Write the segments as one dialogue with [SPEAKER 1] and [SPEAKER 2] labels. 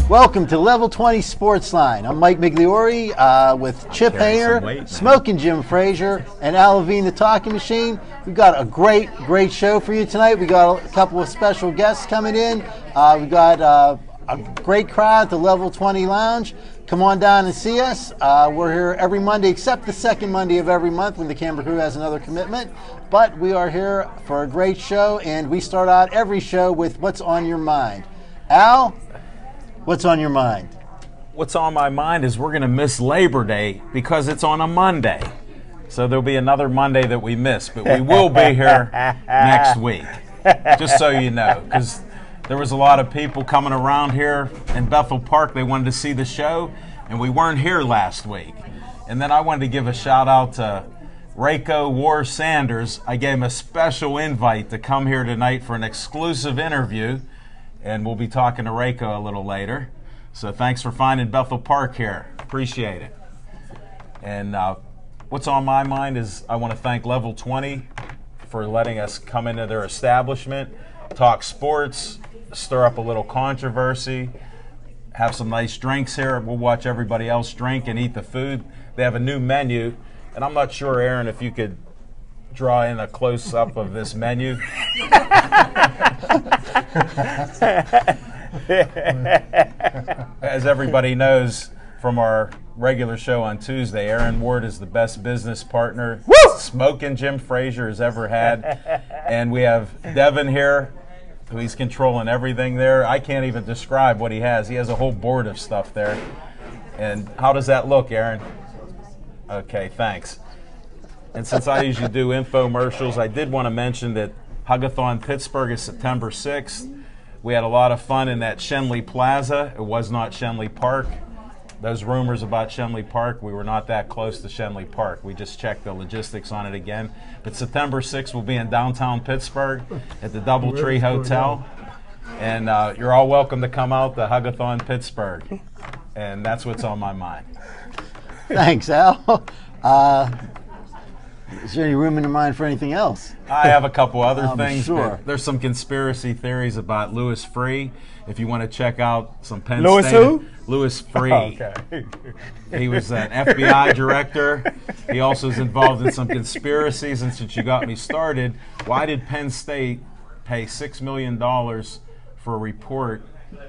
[SPEAKER 1] Welcome to Level 20 Sportsline. I'm Mike Migliori with Chip Hayner, Smoking Jim Frazier, and Al Levine, the Talking Machine. We've got a great show for you tonight. We got a couple of special guests coming in. We've got a great crowd at the Level 20 Lounge. Come on down and see us. We're here every Monday except the second Monday of every month when the Camera Crew has another commitment. But we are here for a great show, and we start out every show with What's on Your Mind. Al, what's on your mind?
[SPEAKER 2] What's on my mind is we're going to miss Labor Day because it's on a Monday. So there'll be another Monday that we miss, but we will be here next week, just so you know, because there was a lot of people coming around here in Bethel Park. They wanted to see the show, and we weren't here last week. And then I wanted to give a shout-out to Rayco War Sanders. I gave him a special invite to come here tonight for an exclusive interview, and we'll be talking to Rayco a little later. So thanks for finding Bethel Park here. Appreciate it. And what's on my mind is I want to thank Level 20 for letting us come into their establishment, talk sports, stir up a little controversy, have some nice drinks here. We'll watch everybody else drink and eat the food. They have a new menu, and I'm not sure, Aaron, if you could draw in a close-up of this menu. As everybody knows from our regular show on Tuesday, Aaron Ward is the best business partner Smoking Jim Frazier has ever had. And we have Devin here, who he's controlling everything there. I can't even describe what he has. He has a whole board of stuff there. And how does that look, Aaron? Okay, thanks. And since I usually do infomercials, I did want to mention that Hug-a-thon Pittsburgh is September 6th. We had a lot of fun in that Schenley Plaza. It was not Schenley Park. Those rumors about Schenley Park, we were not that close to Schenley Park. We just checked the logistics on it again. But September 6th will be in downtown Pittsburgh at the Doubletree Hotel. And you're all welcome to come out to Hug-a-thon Pittsburgh. And that's what's on my mind.
[SPEAKER 1] Thanks, Al. Is there any room in your mind for anything else?
[SPEAKER 2] I have a couple other things.
[SPEAKER 1] Sure.
[SPEAKER 2] There's some conspiracy theories about Louis Freeh. If you want to check out some Penn
[SPEAKER 3] Louis
[SPEAKER 2] State.
[SPEAKER 3] who?
[SPEAKER 2] Louis Freeh. Okay. He was an FBI director. He also is involved in some conspiracies. And since you got me started, why did Penn State pay $6 million for a report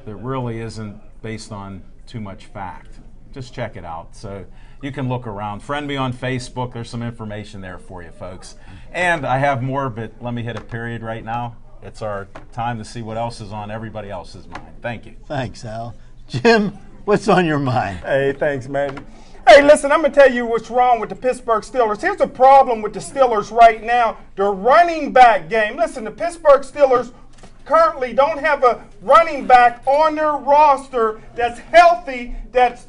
[SPEAKER 2] that really isn't based on too much fact? Just check it out. So you can look around. Friend me on Facebook. There's some information there for you, folks. And I have more, but let me hit a period right now. It's our time to see what else is on everybody else's mind. Thank you.
[SPEAKER 1] Thanks, Al. Jim, what's on your mind?
[SPEAKER 3] Hey, thanks, man. Hey, listen, I'm going to tell you what's wrong with the Pittsburgh Steelers. Here's the problem with the Steelers right now. The running back game. Listen, the Pittsburgh Steelers currently don't have a running back on their roster that's healthy, that's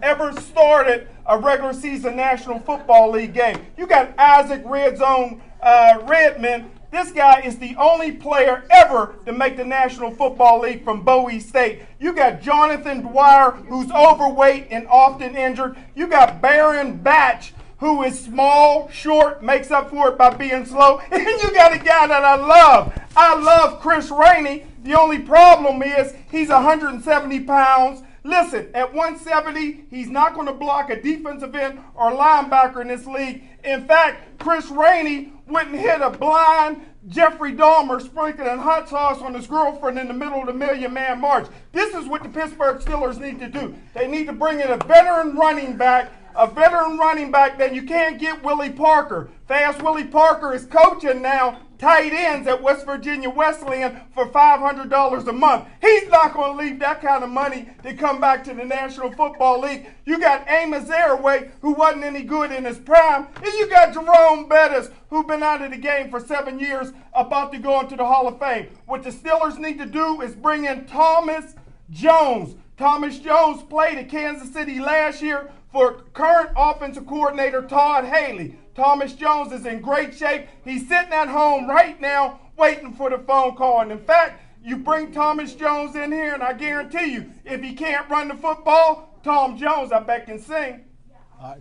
[SPEAKER 3] ever started a regular season National Football League game. You got Isaac Red Zone Redmond. This guy is the only player ever to make the National Football League from Bowie State. You got Jonathan Dwyer, who's overweight and often injured. You got Baron Batch, who is small, short, makes up for it by being slow. And you got a guy that I love. I love Chris Rainey. The only problem is he's 170 pounds. Listen, at 170, he's not going to block a defensive end or linebacker in this league. In fact, Chris Rainey went and hit a blind Jeffrey Dahmer sprinkling hot sauce on his girlfriend in the middle of the Million Man March. This is what the Pittsburgh Steelers need to do. They need to bring in a veteran running back that you can't get Willie Parker. Fast Willie Parker is coaching now tight ends at West Virginia Wesleyan for $500 a month. He's not going to leave that kind of money to come back to the National Football League. You got Amos Airway, who wasn't any good in his prime, and you got Jerome Bettis, who's been out of the game for 7 years, about to go into the Hall of Fame. What the Steelers need to do is bring in Thomas Jones. Thomas Jones played at Kansas City last year for current offensive coordinator Todd Haley. Thomas Jones is in great shape. He's sitting at home right now waiting for the phone call. And in fact, you bring Thomas Jones in here, and I guarantee you, if he can't run the football, Tom Jones, I bet, can sing.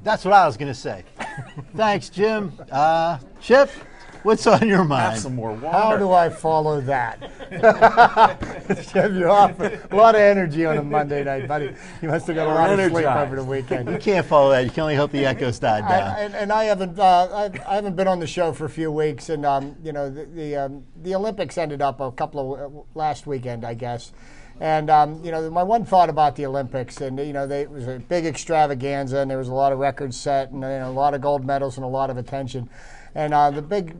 [SPEAKER 1] That's what I was going to say. Thanks, Jim. Chip? What's on your
[SPEAKER 2] Have
[SPEAKER 1] mind?
[SPEAKER 2] some more water.
[SPEAKER 4] How do I follow that? Jeff, you're off a lot of energy on a Monday night, buddy. You must have got a lot of sleep over the weekend.
[SPEAKER 1] You can't follow that. You can only hope the echoes died down.
[SPEAKER 4] I haven't been on the show for a few weeks, and the Olympics ended up a couple of last weekend, I guess. And my one thought about the Olympics, and it was a big extravaganza, and there was a lot of records set, and a lot of gold medals, and a lot of attention. And the big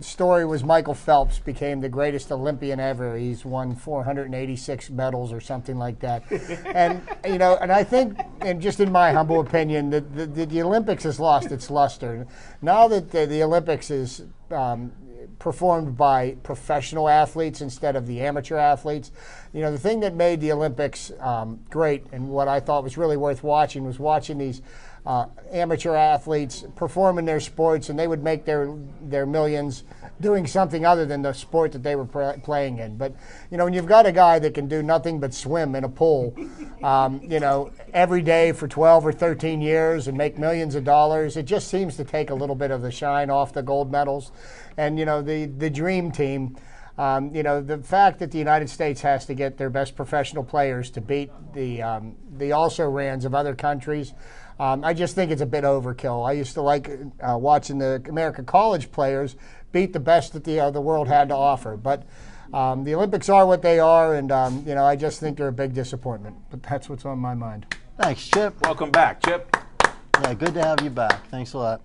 [SPEAKER 4] story was Michael Phelps became the greatest Olympian ever. He's won 486 medals or something like that. And and I think, and just in my humble opinion, that the Olympics has lost its luster. Now that the Olympics is performed by professional athletes instead of the amateur athletes. The thing that made the Olympics great, and what I thought was really worth watching, was watching these amateur athletes perform in their sports, and they would make their millions doing something other than the sport that they were playing in. But when you've got a guy that can do nothing but swim in a pool, every day for 12 or 13 years and make millions of dollars, it just seems to take a little bit of the shine off the gold medals. And the dream team, the fact that the United States has to get their best professional players to beat the also-rans of other countries, I just think it's a bit overkill. I used to like watching the American college players beat the best that the world had to offer. But the Olympics are what they are, and I just think they're a big disappointment. But that's what's on my mind.
[SPEAKER 1] Thanks, Chip.
[SPEAKER 2] Welcome back, Chip.
[SPEAKER 1] Yeah, good to have you back. Thanks a lot.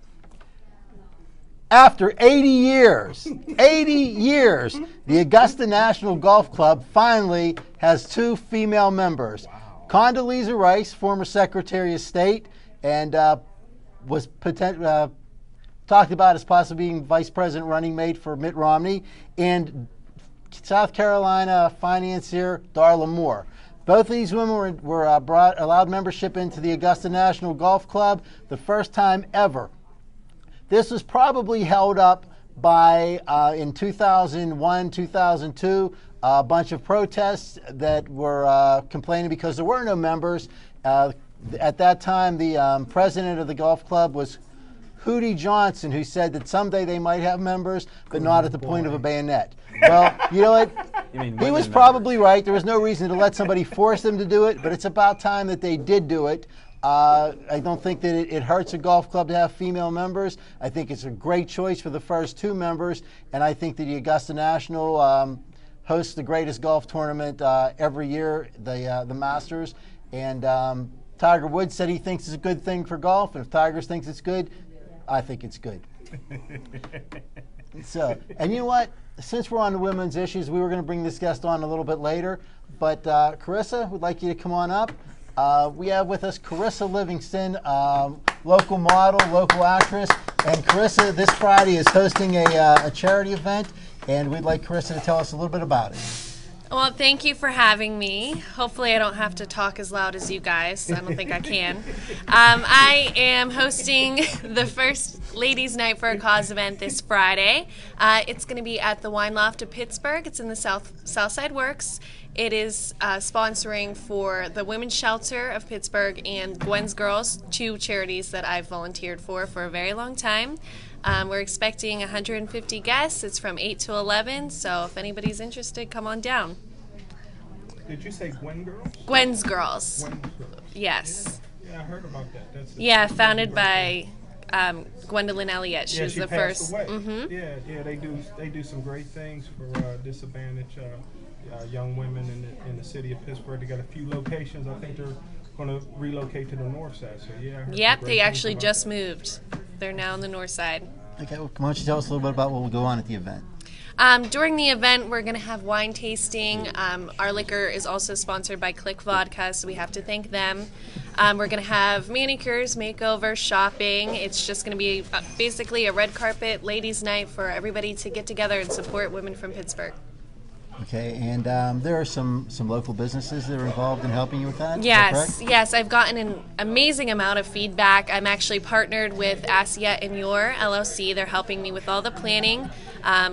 [SPEAKER 1] After 80 years, the Augusta National Golf Club finally has 2 female members. Wow. Condoleezza Rice, former Secretary of State, and was talked about as possibly being vice president running mate for Mitt Romney, and South Carolina financier Darla Moore. Both of these women were allowed membership into the Augusta National Golf Club the first time ever. This was probably held up by, in 2001, 2002, a bunch of protests that were complaining because there were no members. At that time, the president of the golf club was Hootie Johnson, who said that someday they might have members, but not at the point of a bayonet. Well, you know what? He was probably right. There was no reason to let somebody force them to do it, but it's about time that they did do it. I don't think that it hurts a golf club to have female members. I think it's a great choice for the first 2 members, and I think that the Augusta National hosts the greatest golf tournament every year, the Masters. And Tiger Woods said he thinks it's a good thing for golf, and if Tiger thinks it's good, I think it's good. So, and you know what? Since we're on the women's issues, we were going to bring this guest on a little bit later, but Carissa, would like you to come on up. We have with us Carissa Livingston, local model, local actress, and Carissa this Friday is hosting a charity event, and we'd like Carissa to tell us a little bit about it.
[SPEAKER 5] Well, thank you for having me. Hopefully I don't have to talk as loud as you guys. I don't think I can. I am hosting the first Ladies' Night for a Cause event this Friday. It's going to be at the Wine Loft of Pittsburgh. It's in the Southside Works. It is sponsoring for the Women's Shelter of Pittsburgh and Gwen's Girls, 2 charities that I've volunteered for a very long time. We're expecting 150 guests. It's from 8 to 11, so if anybody's interested, come on down.
[SPEAKER 3] Did you say Gwen Girls?
[SPEAKER 5] Gwen's Girls.
[SPEAKER 3] Gwen's Girls.
[SPEAKER 5] Yes.
[SPEAKER 3] Yeah, I heard about that.
[SPEAKER 5] Yeah, founded by Gwendolyn Elliott. She was
[SPEAKER 3] she
[SPEAKER 5] the
[SPEAKER 3] passed
[SPEAKER 5] first.
[SPEAKER 3] away.
[SPEAKER 5] Mm-hmm.
[SPEAKER 3] Yeah, they do some great things for disadvantaged young women in the city of Pittsburgh. They got a few locations. I think they're going to relocate to the north side. So yeah.
[SPEAKER 5] Yep, they actually just moved. They're now on the north side.
[SPEAKER 1] Okay, well, why don't you tell us a little bit about what will go on at the event?
[SPEAKER 5] During the event, we're going to have wine tasting. Our liquor is also sponsored by Click Vodka, so we have to thank them. We're going to have manicures, makeovers, shopping. It's just going to be basically a red carpet ladies' night for everybody to get together and support women from Pittsburgh.
[SPEAKER 1] Okay, and there are some local businesses that are involved in helping you with that?
[SPEAKER 5] Yes, I've gotten an amazing amount of feedback. I'm actually partnered with Asiya and Your LLC. They're helping me with all the planning.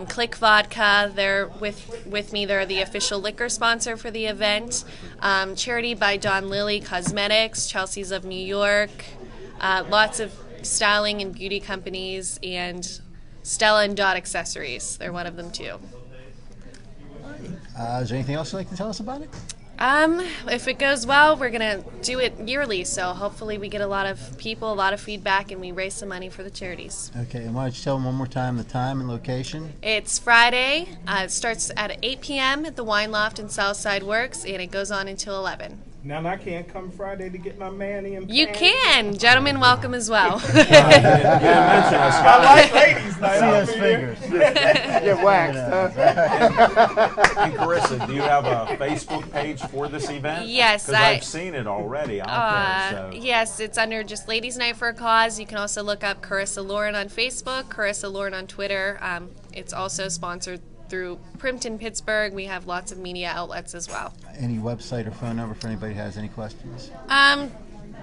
[SPEAKER 5] Click Vodka, they're with me. They're the official liquor sponsor for the event. Charity by Dawn Lily Cosmetics, Chelsea's of New York. Lots of styling and beauty companies, and Stella and Dot Accessories. They're one of them too.
[SPEAKER 1] Is there anything else you'd like to tell us about it?
[SPEAKER 5] If it goes well, we're going to do it yearly, so hopefully we get a lot of people, a lot of feedback, and we raise some money for the charities.
[SPEAKER 1] Okay, and why don't you tell them one more time the time and location?
[SPEAKER 5] It's Friday. It starts at 8 p.m. at the Wine Loft in Southside Works, and it goes on until 11.
[SPEAKER 3] Now I can't come Friday to get my manny and
[SPEAKER 5] You can. Gentlemen, welcome as well.
[SPEAKER 3] I like ladies night.
[SPEAKER 1] See
[SPEAKER 3] I'll
[SPEAKER 1] those
[SPEAKER 3] be here.
[SPEAKER 1] fingers.
[SPEAKER 4] Get waxed, huh?
[SPEAKER 2] And Carissa, do you have a Facebook page for this event?
[SPEAKER 5] Yes,
[SPEAKER 2] Because I've seen it already out there. So.
[SPEAKER 5] Yes, it's under just Ladies Night for a Cause. You can also look up Carissa Lauren on Facebook, Carissa Lauren on Twitter. It's also sponsored through Primpton Pittsburgh. We have lots of media outlets as well.
[SPEAKER 1] Any website or phone number for anybody who has any questions?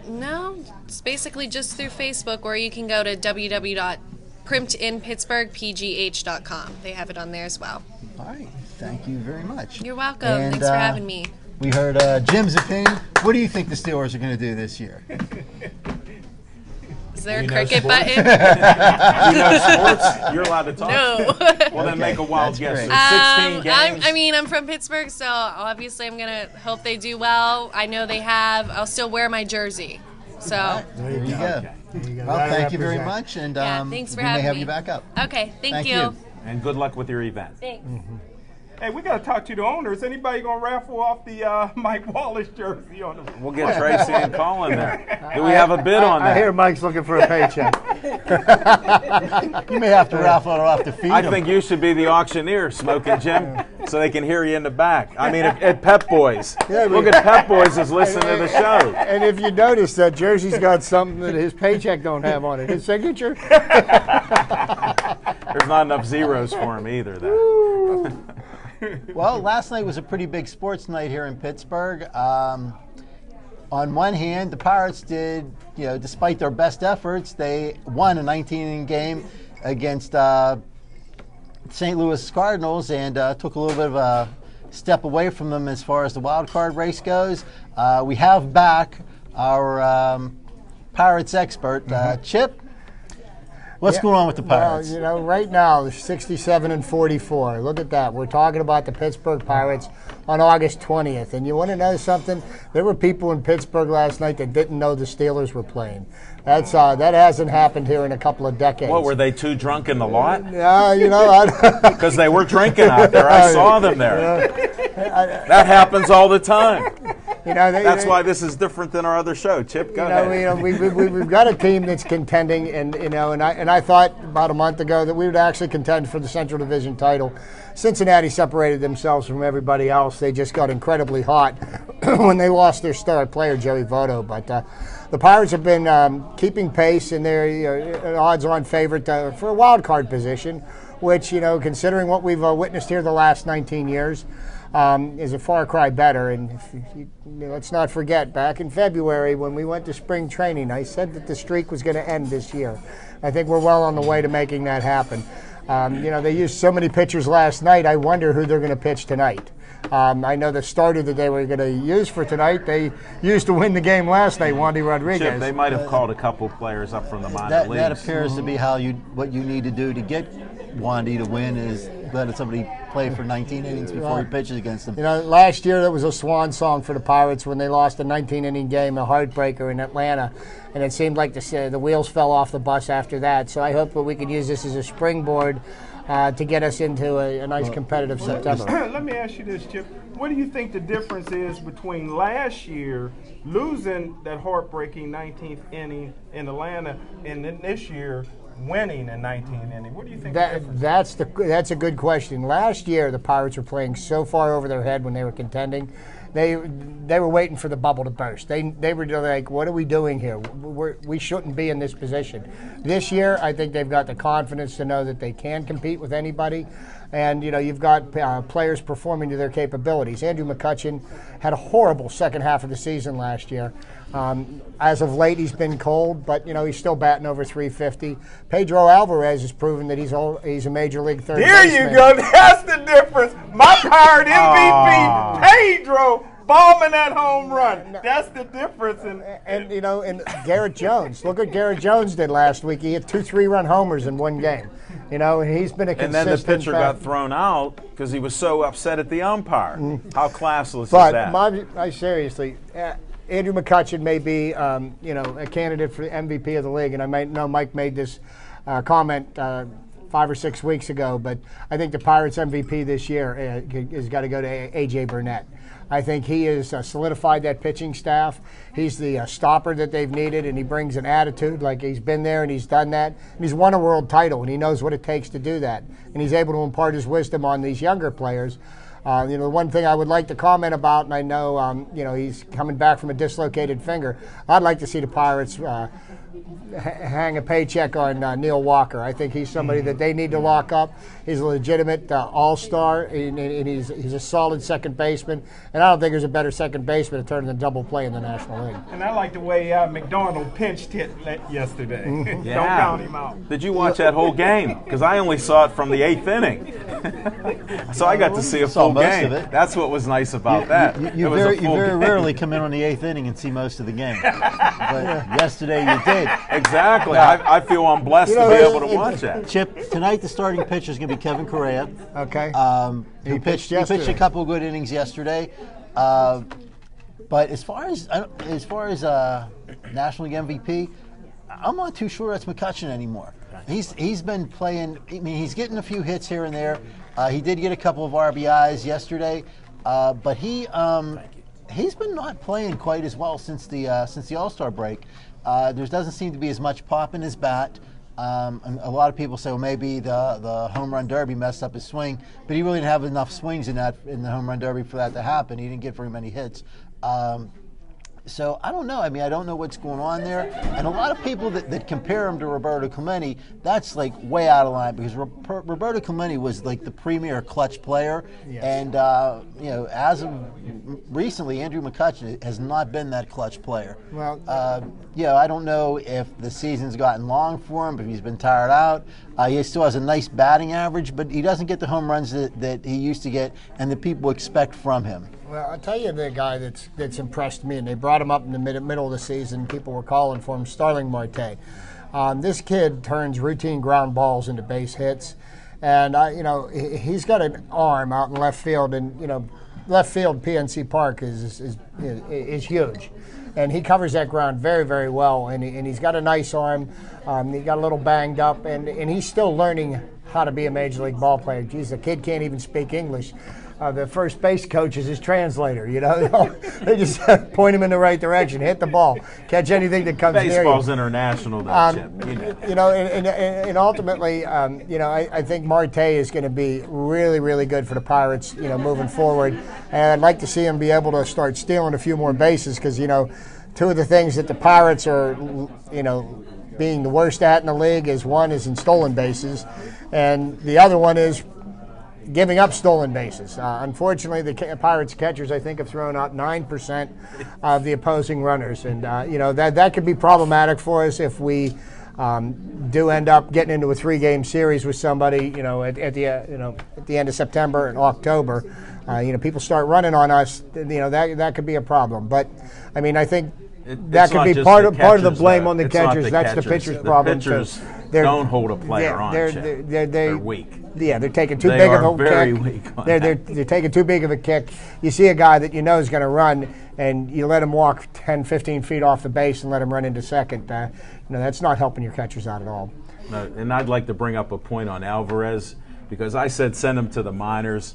[SPEAKER 5] No, it's basically just through Facebook, or you can go to www.primptonpittsburghpgh.com. They have it on there as well.
[SPEAKER 1] All right, thank you very much.
[SPEAKER 5] You're welcome.
[SPEAKER 1] And,
[SPEAKER 5] Thanks for having me.
[SPEAKER 1] We heard Jim's opinion. What do you think the Steelers are going to do this year?
[SPEAKER 5] Is there a
[SPEAKER 2] You know
[SPEAKER 5] cricket
[SPEAKER 2] sports?
[SPEAKER 5] button?
[SPEAKER 2] You know sports? You're allowed to talk.
[SPEAKER 5] No.
[SPEAKER 2] Well, then make a wild
[SPEAKER 1] that's
[SPEAKER 2] guess.
[SPEAKER 1] great.
[SPEAKER 2] There's 16 games.
[SPEAKER 5] I'm from Pittsburgh, so obviously I'm going to hope they do well. I know they have. I'll still wear my jersey. So,
[SPEAKER 1] There you go.
[SPEAKER 2] Okay.
[SPEAKER 1] Well, thank you very much, and
[SPEAKER 5] yeah, thanks for
[SPEAKER 1] we may
[SPEAKER 5] having
[SPEAKER 1] have
[SPEAKER 5] me.
[SPEAKER 1] you back up.
[SPEAKER 5] Okay, thank
[SPEAKER 1] Thank
[SPEAKER 5] you.
[SPEAKER 1] you.
[SPEAKER 2] And good luck with your event.
[SPEAKER 5] Thanks.
[SPEAKER 3] Hey, we got to talk to the owner. Is anybody going to raffle off the Mike Wallace jersey on the
[SPEAKER 2] We'll get Tracy and Colin there. Do we have a bid on that?
[SPEAKER 4] I hear Mike's looking for a paycheck.
[SPEAKER 1] You may have to raffle it off to feed
[SPEAKER 2] I
[SPEAKER 1] them.
[SPEAKER 2] think you should be the auctioneer, Smoking Jim, so they can hear you in the back. I mean, at Pep Boys. Look at Pep Boys is listening to the show.
[SPEAKER 4] And if you notice, that jersey's got something that his paycheck don't have on it. His signature.
[SPEAKER 2] There's not enough zeros for him either, though.
[SPEAKER 1] Well, last night was a pretty big sports night here in Pittsburgh. On one hand, the Pirates did, despite their best efforts, they won a 19-inning game against St. Louis Cardinals and took a little bit of a step away from them as far as the wild card race goes. We have back our Pirates expert, Chip. What's going on with the Pirates?
[SPEAKER 4] Well, right now, they're 67-44. Look at that. We're talking about the Pittsburgh Pirates on August 20th. And you want to know something? There were people in Pittsburgh last night that didn't know the Steelers were playing. That hasn't happened here in a couple of decades.
[SPEAKER 2] What, were they too drunk in the lot?
[SPEAKER 4] Because
[SPEAKER 2] they were drinking out there. I saw them there. That happens all the time. That's why this is different than our other show. Chip, go ahead.
[SPEAKER 4] We've got a team that's contending, and I thought about a month ago that we would actually contend for the Central Division title. Cincinnati separated themselves from everybody else. They just got incredibly hot when they lost their star player, Joey Votto. But the Pirates have been keeping pace, and they're odds-on favorite for a wild card position, which, considering what we've witnessed here the last 19 years, is a far cry better. And let's not forget, back in February when we went to spring training, I said that the streak was going to end this year. I think we're well on the way to making that happen. They used so many pitchers last night, I wonder who they're going to pitch tonight. I know the starter that they were going to use for tonight, they used to win the game last night, Wandy Rodriguez.
[SPEAKER 2] Chip, they might have called a couple players up from the minor leagues.
[SPEAKER 1] That appears to be what you need to do to get Wandy to win is let somebody play for 19 innings before he pitches against them.
[SPEAKER 4] Last year that was a swan song for the Pirates when they lost a 19-inning game, a heartbreaker in Atlanta, and it seemed like the wheels fell off the bus after that. So I hope that we can use this as a springboard to get us into a nice competitive September.
[SPEAKER 3] Let me ask you this, Chip. What do you think the difference is between last year losing that heartbreaking 19th inning in Atlanta and then this year winning a 19th inning? What do you think?
[SPEAKER 4] That's a good question. Last year, the Pirates were playing so far over their head when they were contending. They were waiting for the bubble to burst. They were like, what are we doing here? We shouldn't be in this position. This year, I think they've got the confidence to know that they can compete with anybody. And, you've got players performing to their capabilities. Andrew McCutchen had a horrible second half of the season last year. As of late, he's been cold, but, he's still batting over 350. Pedro Alvarez has proven that he's a major league third baseman.
[SPEAKER 3] There you go. That's the difference. My Pirate MVP, Pedro, bombing that home run. That's the difference.
[SPEAKER 4] And Garrett Jones. Look what Garrett Jones did last week. He hit 2 3-run homers in one game. You know, and he's been a consistent.
[SPEAKER 2] And then the pitcher got thrown out because he was so upset at the umpire. How classless is
[SPEAKER 4] but
[SPEAKER 2] that?
[SPEAKER 4] Seriously, Andrew McCutchen may be, you know, a candidate for the MVP of the league, and I might know Mike made this comment 5 or 6 weeks ago, but I think the Pirates MVP this year has got to go to A.J. Burnett. I think he has solidified that pitching staff. He's the stopper that they've needed, and he brings an attitude like he's been there and he's done that. And he's won a world title, and he knows what it takes to do that. And he's able to impart his wisdom on these younger players. You know, the one thing I would like to comment about, and I know, you know, he's coming back from a dislocated finger. I'd like to see the Pirates hang a paycheck on Neil Walker. I think he's somebody that they need to lock up. He's a legitimate all-star, and he's a solid second baseman. And I don't think there's a better second baseman to turn than double play in the National League.
[SPEAKER 3] And I like the way McDonald pinched hit yesterday. Don't
[SPEAKER 2] Yeah.
[SPEAKER 3] count him out.
[SPEAKER 2] Did you watch that whole game? Because I only saw it from the 8th inning. So I got to see a
[SPEAKER 1] Saw
[SPEAKER 2] full
[SPEAKER 1] most
[SPEAKER 2] game.
[SPEAKER 1] of it.
[SPEAKER 2] That's what was nice about that.
[SPEAKER 1] You
[SPEAKER 2] It was a
[SPEAKER 1] very,
[SPEAKER 2] full game.
[SPEAKER 1] rarely come in on the 8th inning and see most of the game. But yesterday you did.
[SPEAKER 2] Exactly. I feel I'm blessed
[SPEAKER 4] You know,
[SPEAKER 2] to be able to watch that.
[SPEAKER 1] Chip, tonight the starting pitcher is going to be Kevin Correa.
[SPEAKER 4] Okay.
[SPEAKER 1] He pitched
[SPEAKER 4] yesterday.
[SPEAKER 1] a couple of good innings yesterday. But as far as National League MVP, I'm not too sure that's McCutchen anymore. He's been playing. I mean, he's getting a few hits here and there. He did get a couple of RBIs yesterday, but he's been not playing quite as well since the All-Star break. There doesn't seem to be as much pop in his bat. And a lot of people say, well, maybe the home run derby messed up his swing, but he really didn't have enough swings in the home run derby for that to happen. He didn't get very many hits. So I don't know. I mean, I don't know what's going on there. And a lot of people that compare him to Roberto Clemente, that's like way out of line because Roberto Clemente was like the premier clutch player.
[SPEAKER 4] Yes.
[SPEAKER 1] And, you know, as of recently, Andrew McCutchen has not been that clutch player.
[SPEAKER 4] Well,
[SPEAKER 1] Yeah, I don't know if the season's gotten long for him, if he's been tired out. He still has a nice batting average, but he doesn't get the home runs that he used to get and that people expect from him.
[SPEAKER 4] well, I'll tell you the guy that's impressed me, and they brought him up in the middle of the season. People were calling for him, Starling Marte. This kid turns routine ground balls into base hits, and you know, he's got an arm out in left field, and you know, left field PNC Park is huge, and he covers that ground very, very well, and he's got a nice arm. He got a little banged up, and he's still learning how to be a major league ball player. Geez, the kid can't even speak English. The first base coach is his translator, you know. They just point him in the right direction, hit the ball, catch anything that comes near you.
[SPEAKER 2] Baseball's international, though, Chip. You know.
[SPEAKER 4] You know, and ultimately, you know, I think Marte is going to be really, really good for the Pirates, you know, moving forward. And I'd like to see him be able to start stealing a few more bases because, you know, two of the things that the Pirates are, you know, being the worst at in the league is one is in stolen bases, and the other one is giving up stolen bases. Unfortunately, the Pirates catchers, I think, have thrown out 9% of the opposing runners, and you know that could be problematic for us if we do end up getting into a 3-game series with somebody. You know, at the end of September and October, you know, people start running on us. You know, that could be a problem. But I mean, I think that could be part of the blame on the catchers. That's the pitcher's problem.
[SPEAKER 2] The pitchers don't hold a player on. They're weak.
[SPEAKER 4] Yeah, they're taking too big of a
[SPEAKER 2] very
[SPEAKER 4] kick.
[SPEAKER 2] Weak on
[SPEAKER 4] they're taking too big of a kick. You see a guy that you know is going to run, and you let him walk 10, 15 feet off the base and let him run into second. You know, that's not helping your catchers out at all.
[SPEAKER 2] And I'd like to bring up a point on Alvarez because I said send him to the minors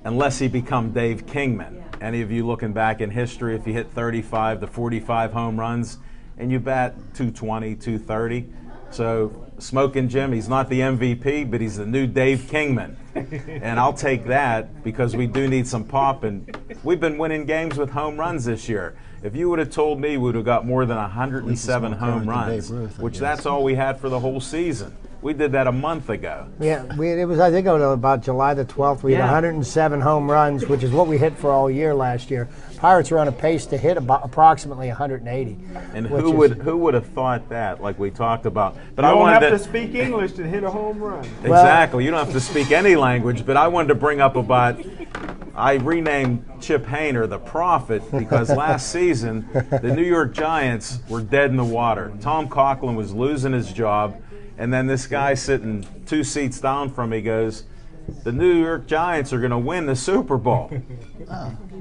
[SPEAKER 2] unless he become Dave Kingman. Any of you looking back in history, if you hit 35 to 45 home runs and you bat 220, 230. So Smoking Jim, he's not the MVP, but he's the new Dave Kingman. And I'll take that because we do need some pop. And we've been winning games with home runs this year. If you would have told me we would have got more than 107 home runs, which that's all we had for the whole season. We did that a month ago.
[SPEAKER 4] Yeah, it was, I think, about July the 12th. We had 107 home runs, which is what we hit for all year last year. Pirates are on a pace to hit about approximately 180.
[SPEAKER 2] And who would have thought that, like we talked about? But
[SPEAKER 3] You
[SPEAKER 2] I
[SPEAKER 3] don't
[SPEAKER 2] wanted
[SPEAKER 3] have to speak English to hit a home run.
[SPEAKER 2] Exactly. You don't have to speak any language, but I wanted to bring up about I renamed Chip Hainer the Prophet because last season the New York Giants were dead in the water. Tom Coughlin was losing his job. And then this guy sitting 2 seats down from me goes, the New York Giants are going to win the Super Bowl.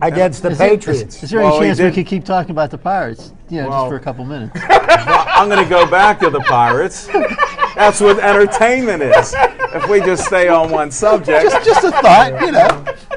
[SPEAKER 4] Against the Patriots.
[SPEAKER 1] Is there any chance we could keep talking about the Pirates? Just for a couple minutes.
[SPEAKER 2] I'm going to go back to the Pirates. That's what entertainment is. If we just stay on one subject.
[SPEAKER 1] Just a thought,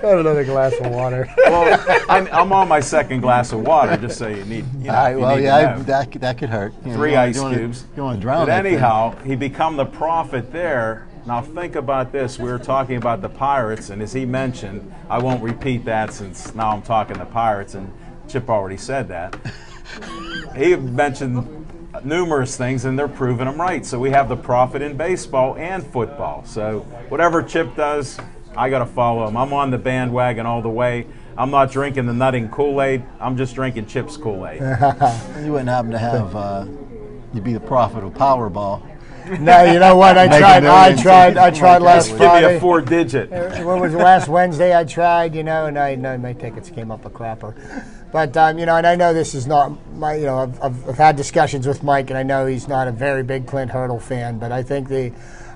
[SPEAKER 4] Got another glass of water.
[SPEAKER 2] Well, I'm on my second glass of water, just so you need.
[SPEAKER 1] All right, well, yeah, that could hurt.
[SPEAKER 2] 3 ice cubes.
[SPEAKER 1] You want to drown.
[SPEAKER 2] But anyhow, he become the prophet there. Now think about this. We were talking about the Pirates, and as he mentioned, I won't repeat that since now I'm talking the Pirates, and Chip already said that. He mentioned numerous things, and they're proving them right. So we have the prophet in baseball and football. So whatever Chip does, I got to follow him. I'm on the bandwagon all the way. I'm not drinking the nutting Kool-Aid. I'm just drinking Chip's Kool-Aid.
[SPEAKER 1] You wouldn't happen to have you'd be the prophet of Powerball.
[SPEAKER 4] No, you know what? I tried last Friday.
[SPEAKER 2] Give me a 4-digit.
[SPEAKER 4] What was last Wednesday? I tried, and my tickets came up a crapper. But and I know this is not my, I've had discussions with Mike, and I know he's not a very big Clint Hurdle fan, but I think the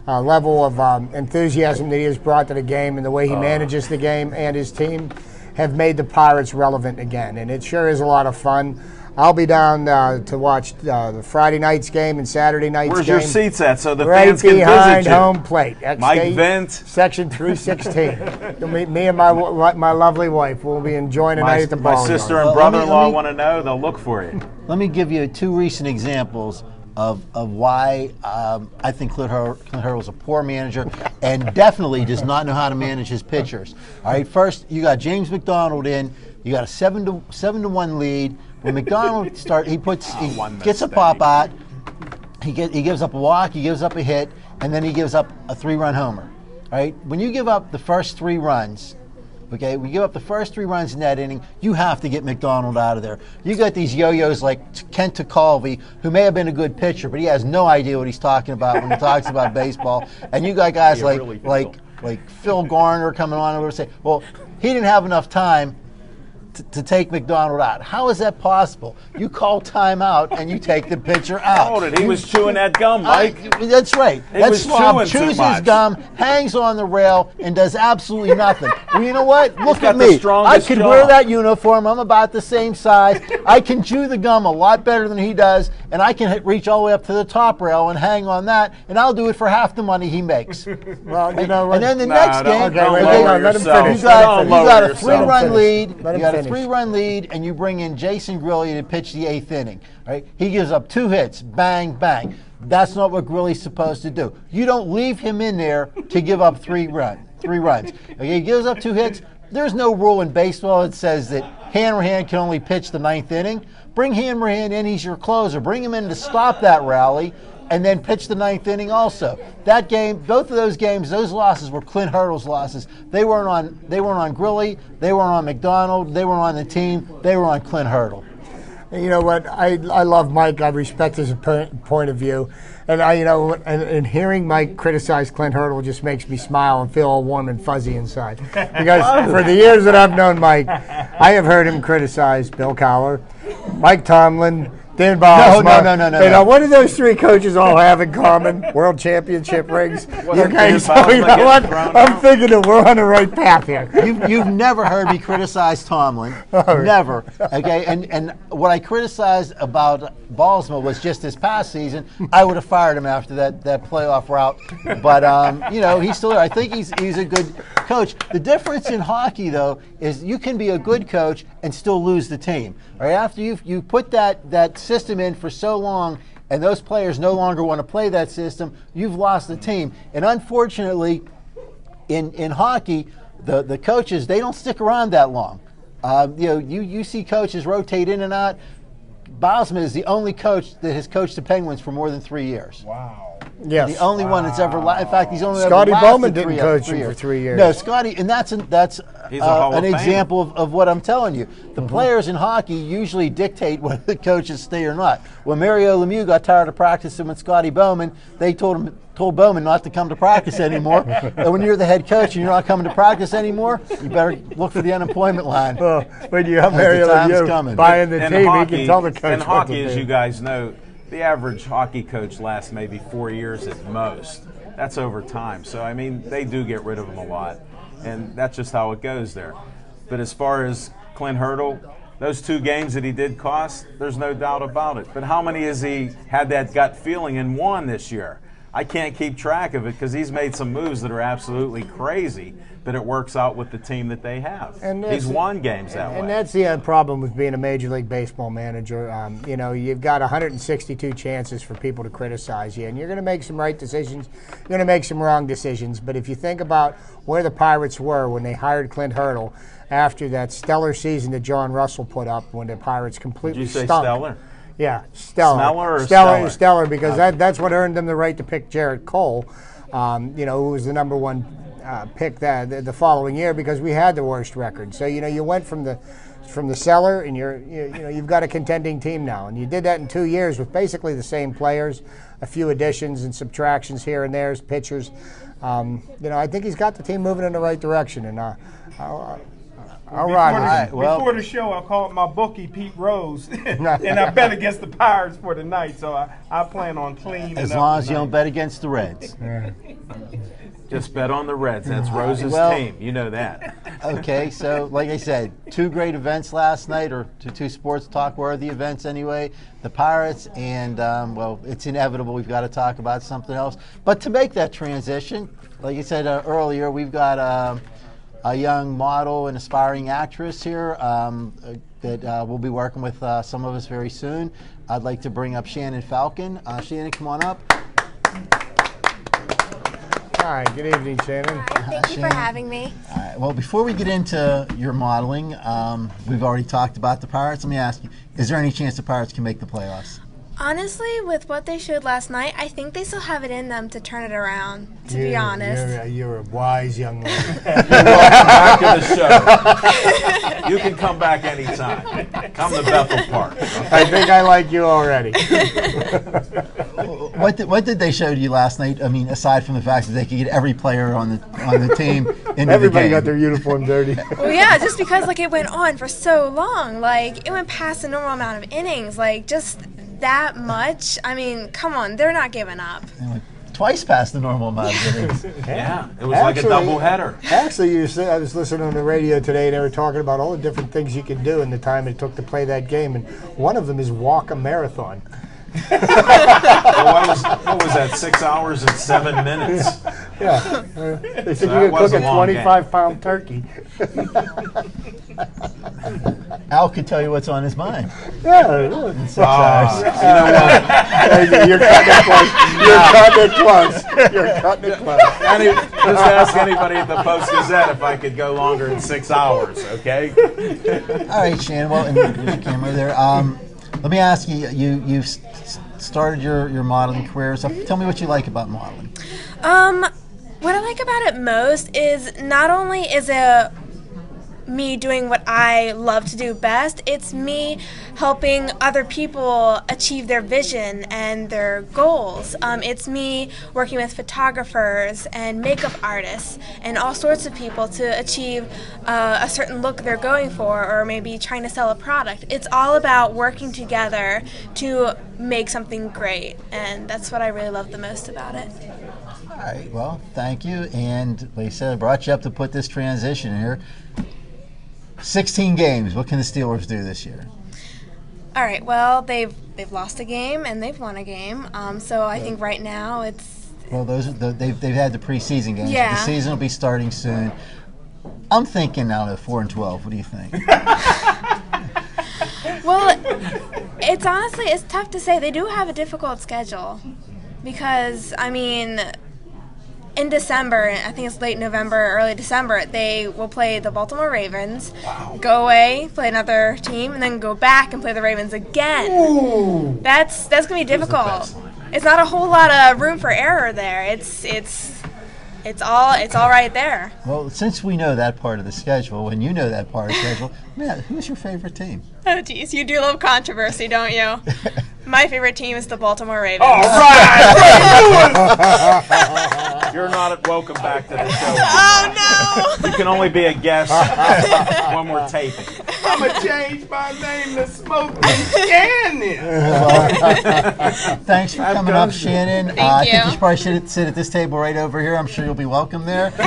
[SPEAKER 4] level of enthusiasm that he has brought to the game and the way he manages the game and his team have made the Pirates relevant again, and it sure is a lot of fun. I'll be down to watch the Friday night's game and Saturday night's game.
[SPEAKER 2] Where's your seats at so the
[SPEAKER 4] right
[SPEAKER 2] fans can visit you?
[SPEAKER 4] Right behind home plate.
[SPEAKER 2] Mike Vint.
[SPEAKER 4] Section 316. Me and my lovely wife will be enjoying a night at the ball.
[SPEAKER 2] My sister and brother-in-law want to know. They'll look for you.
[SPEAKER 1] Let me give you 2 recent examples of why I think Clint Hurdle is a poor manager and definitely does not know how to manage his pitchers. All right, first you got James McDonald in. You got a 7-1 lead. When McDonald gets a pop out, he gives up a walk, he gives up a hit, and then he gives up a 3-run homer. Right? When you give up the first 3 runs, okay, we give up the first 3 runs in that inning, you have to get McDonald out of there. You got these yo-yos like Kent Tekulve, who may have been a good pitcher, but he has no idea what he's talking about when he talks about baseball. And you got guys like Phil Garner coming on over and say, well, he didn't have enough time to take McDonald out. How is that possible? You call timeout and you take the pitcher out.
[SPEAKER 2] Hold it. He was chewing that gum, Mike.
[SPEAKER 1] That's right. That slob chews his gum, hangs on the rail, and does absolutely nothing. Well, you know what? Look at me. I could wear that uniform. I'm about the same size. I can chew the gum a lot better than he does, and I can reach all the way up to the top rail and hang on that, and I'll do it for half the money he makes.
[SPEAKER 4] Well, you know what?
[SPEAKER 1] And then the next game,
[SPEAKER 4] let him finish.
[SPEAKER 1] You got a 3-run lead. You got a 3-run lead, and you bring in Jason Grilli to pitch the 8th inning. Right? He gives up 2 hits, bang, bang. That's not what Grilli's supposed to do. You don't leave him in there to give up 3 runs. Okay, he gives up 2 hits. There's no rule in baseball that says that Hanrahan can only pitch the 9th inning. Bring Hanrahan in, he's your closer. Bring him in to stop that rally, and then pitch the 9th inning also. That game, both of those games, those losses were Clint Hurdle's losses. They weren't on Grilli, they weren't on McDonald, they weren't on the team, they were on Clint Hurdle.
[SPEAKER 4] You know what? I love Mike. I respect his point of view, and and hearing Mike criticize Clint Hurdle just makes me smile and feel all warm and fuzzy inside. Because for the years that I've known Mike, I have heard him criticize Bill Cowher, Mike Tomlin, Dan Bosma. No. What do those 3 coaches all have in common? World championship rings. You guys, you know what? I'm thinking that we're on the right path here.
[SPEAKER 1] You've never heard me criticize Tomlin. Never. Okay, and what I criticized about Bosma was just this past season. I would have fired him after that playoff route. But he's still there. I think he's a good coach. The difference in hockey, though, is you can be a good coach and still lose the team. Right after you put that system in for so long, and those players no longer want to play that system, you've lost the team. And unfortunately, in hockey, the coaches, they don't stick around that long. You see coaches rotate in and out. Bosma is the only coach that has coached the Penguins for more than 3 years.
[SPEAKER 3] Wow.
[SPEAKER 1] Yes. The only one that's ever. In fact, he's only
[SPEAKER 4] Scotty
[SPEAKER 1] ever
[SPEAKER 4] Bowman didn't coach him for 3 years.
[SPEAKER 1] No, Scotty, and that's an example of what I'm telling you. The players in hockey usually dictate whether the coaches stay or not. When Mario Lemieux got tired of practicing with Scotty Bowman, they told Bowman not to come to practice anymore. And when you're the head coach and you're not coming to practice anymore, you better look for the unemployment line.
[SPEAKER 4] Well, when you have Mario Lemieux buying the team, he can tell the coach.
[SPEAKER 2] In hockey, as you guys know, the average hockey coach lasts maybe 4 years at most. That's over time. So, I mean, they do get rid of them a lot, and that's just how it goes there. But as far as Clint Hurdle, those 2 games that he did cost, there's no doubt about it. But how many has he had that gut feeling and won this year? I can't keep track of it because he's made some moves that are absolutely crazy, but it works out with the team that they have. And he's won games that way.
[SPEAKER 4] And that's the problem with being a Major League Baseball manager. You know, you've got 162 chances for people to criticize you, and you're going to make some right decisions. You're going to make some wrong decisions. But if you think about where the Pirates were when they hired Clint Hurdle after that stellar season that John Russell put up when the Pirates completely
[SPEAKER 2] stunk. Did you say
[SPEAKER 4] stunk.
[SPEAKER 2] stellar?
[SPEAKER 4] Yeah, stellar.
[SPEAKER 2] Smeller or
[SPEAKER 4] stellar? Stellar, because that's what earned them the right to pick Jarrett Cole, you know, who was the #1 pick the following year because we had the worst record. So, you know, you went from the cellar and you've got a contending team now. And you did that in 2 years with basically the same players, a few additions and subtractions here and there as pitchers. You know, I think he's got the team moving in the right direction. And all right.
[SPEAKER 3] Before the show, I called my bookie, Pete Rose, and I bet against the Pirates for the night. So I plan on cleaning
[SPEAKER 1] as long as you don't bet against the Reds.
[SPEAKER 2] Just bet on the Reds. That's Rose's team. You know that.
[SPEAKER 1] Okay, so like I said, 2 great events last night, or 2 sports talk-worthy events anyway. The Pirates and, well, it's inevitable. We've got to talk about something else. But to make that transition, like I said earlier, we've got a young model and aspiring actress here that we'll be working with some of us very soon. I'd like to bring up Shannon Falcon. Shannon, come on up.
[SPEAKER 4] Hi, good evening, Shannon.
[SPEAKER 6] Hi, thank you for having me.
[SPEAKER 1] All right, well, before we get into your modeling, we've already talked about the Pirates. Let me ask you, is there any chance the Pirates can make the playoffs?
[SPEAKER 6] Honestly, with what they showed last night, I think they still have it in them to turn it around, to be honest.
[SPEAKER 4] You're a wise young man.
[SPEAKER 2] Welcome back to the show. You can come back anytime. Come to Bethel Park. Okay?
[SPEAKER 4] I think I like you already.
[SPEAKER 1] What did they show to you last night? I mean, aside from the fact that they could get every player on the team into
[SPEAKER 4] Everybody
[SPEAKER 1] the game.
[SPEAKER 4] got their uniform dirty.
[SPEAKER 6] Well, yeah, just because it went on for so long. It went past the normal amount of innings. Just that much. I mean, come on, they're not giving up.
[SPEAKER 1] Twice past the normal amount of innings.
[SPEAKER 2] Yeah, it was like a doubleheader.
[SPEAKER 4] Actually, I was listening on the radio today, and they were talking about all the different things you could do in the time it took to play that game, and one of them is walk a marathon.
[SPEAKER 2] Well, what was that, 6 hours and 7 minutes?
[SPEAKER 4] Yeah. They said you could cook a 25-pound turkey.
[SPEAKER 1] Al could tell you what's on his mind.
[SPEAKER 4] Yeah.
[SPEAKER 1] In 6 hours.
[SPEAKER 2] You know what?
[SPEAKER 4] You're cutting it close. You're cutting it close.
[SPEAKER 2] Just ask anybody at the Post-Gazette if I could go longer than 6 hours, okay?
[SPEAKER 1] All right, Shannon. Well, and there's a camera there. Let me ask you, you've started your modeling career, so tell me what you like about modeling.
[SPEAKER 6] What I like about it most is not only is it me doing what I love to do best, it's me helping other people achieve their vision and their goals. It's me working with photographers and makeup artists and all sorts of people to achieve a certain look they're going for, or maybe trying to sell a product. It's all about working together to make something great, and that's what I really love the most about it.
[SPEAKER 1] All right, well, thank you. And like I said, I brought you up to put this transition here. 16 games. What can the Steelers do this year?
[SPEAKER 6] All right. Well, they've lost a game and they've won a game. So I think right now it's.
[SPEAKER 1] Well, those are they've had the preseason games.
[SPEAKER 6] Yeah.
[SPEAKER 1] The season will be starting soon. I'm thinking now at 4-12. What do you think?
[SPEAKER 6] Well, it's tough to say. They do have a difficult schedule because in December, I think it's late November, early December, they will play the Baltimore Ravens, go away, play another team, and then go back and play the Ravens again.
[SPEAKER 4] Ooh.
[SPEAKER 6] That's going to be difficult. It's not a whole lot of room for error there. It's all right there.
[SPEAKER 1] Well, since we know that part of the schedule, and you know that part of the schedule, man, who's your favorite team?
[SPEAKER 6] Oh, geez, you do love controversy, don't you? My favorite team is the Baltimore Ravens.
[SPEAKER 2] All right! You're not welcome back to the show.
[SPEAKER 6] Oh, no!
[SPEAKER 2] You can only be a guest when we're taping.
[SPEAKER 3] I'm going to change my name to Smoking Shannon.
[SPEAKER 1] Thanks for coming up, Shannon.
[SPEAKER 5] Thank
[SPEAKER 1] I think
[SPEAKER 5] you.
[SPEAKER 1] you should probably sit at this table right over here. I'm sure you'll be welcome there. But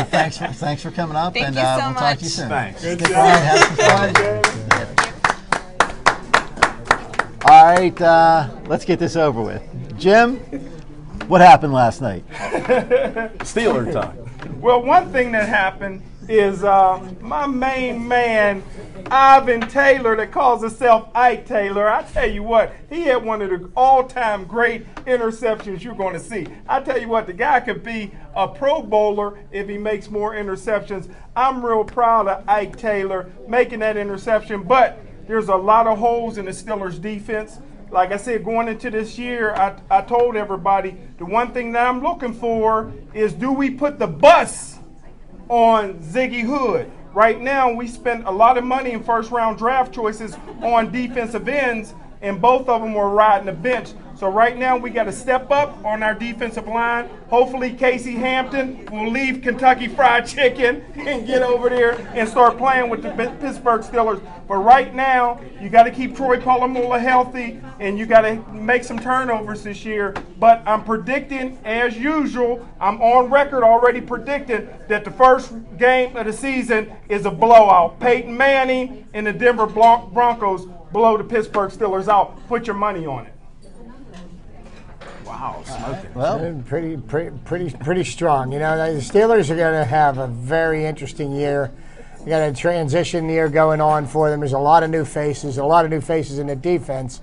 [SPEAKER 1] thanks for coming up,
[SPEAKER 6] Thank
[SPEAKER 1] and
[SPEAKER 6] you so
[SPEAKER 1] we'll talk to you
[SPEAKER 6] much.
[SPEAKER 1] soon.
[SPEAKER 2] Thanks.
[SPEAKER 1] Stick around, have some fun. All right, let's get this over with. Jim, what happened last night?
[SPEAKER 2] Steeler talk.
[SPEAKER 3] Well, one thing that happened is my main man, Ivan Taylor, that calls himself Ike Taylor. I tell you what, he had one of the all-time great interceptions you're going to see. I tell you what, the guy could be a Pro Bowler if he makes more interceptions. I'm real proud of Ike Taylor making that interception, but there's a lot of holes in the Steelers' defense. Like I said, going into this year, I told everybody the one thing that I'm looking for is, do we put the bus on Ziggy Hood? Right now, we spent a lot of money in first-round draft choices on defensive ends, and both of them were riding the bench. So right now, we got to step up on our defensive line. Hopefully, Casey Hampton will leave Kentucky Fried Chicken and get over there and start playing with the Pittsburgh Steelers. But right now, you got to keep Troy Polamalu healthy, and you got to make some turnovers this year. But I'm predicting, as usual, I'm on record already predicting that the first game of the season is a blowout. Peyton Manning and the Denver Broncos blow the Pittsburgh Steelers out. Put your money on it.
[SPEAKER 2] Wow, smoking.
[SPEAKER 1] Well,
[SPEAKER 4] Pretty strong. You know, the Steelers are going to have a very interesting year. You got a transition year going on for them. There's a lot of new faces in the defense,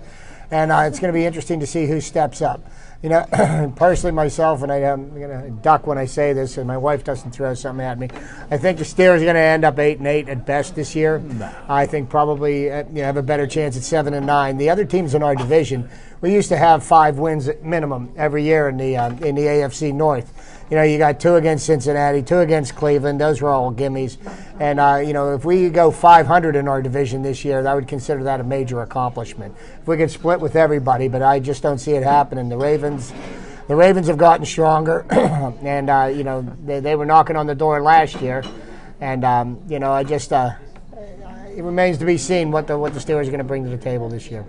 [SPEAKER 4] and it's going to be interesting to see who steps up. You know, personally myself, and I'm going to duck when I say this, and my wife doesn't throw something at me. I think the Steelers are going to end up 8-8 at best this year. No. I think probably have a better chance at 7-9. The other teams in our division, we used to have 5 wins at minimum every year in the AFC North. You know, you got 2 against Cincinnati, 2 against Cleveland. Those were all gimmies. And, you know, if we go 500 in our division this year, I would consider that a major accomplishment. If we could split with everybody, but I just don't see it happening. The Ravens have gotten stronger, and, you know, they were knocking on the door last year. And, you know, it remains to be seen what the Steelers are going to bring to the table this year.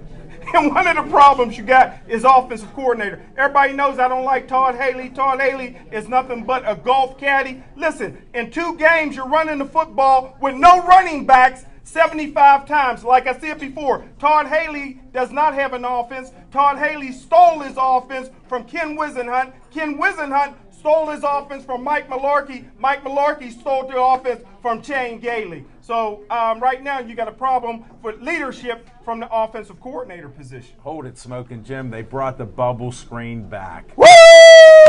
[SPEAKER 3] And one of the problems you got is offensive coordinator. Everybody knows I don't like Todd Haley. Todd Haley is nothing but a golf caddy. Listen, in 2 games, you're running the football with no running backs 75 times. Like I said before, Todd Haley does not have an offense. Todd Haley stole his offense from Ken Wisenhunt. Ken Wisenhunt stole his offense from Mike Mularkey. Mike Mularkey stole the offense from Shane Gailey. So right now you got a problem with leadership from the offensive coordinator position.
[SPEAKER 2] Hold it, Smoking Jim. They brought the bubble screen back.
[SPEAKER 3] Woo!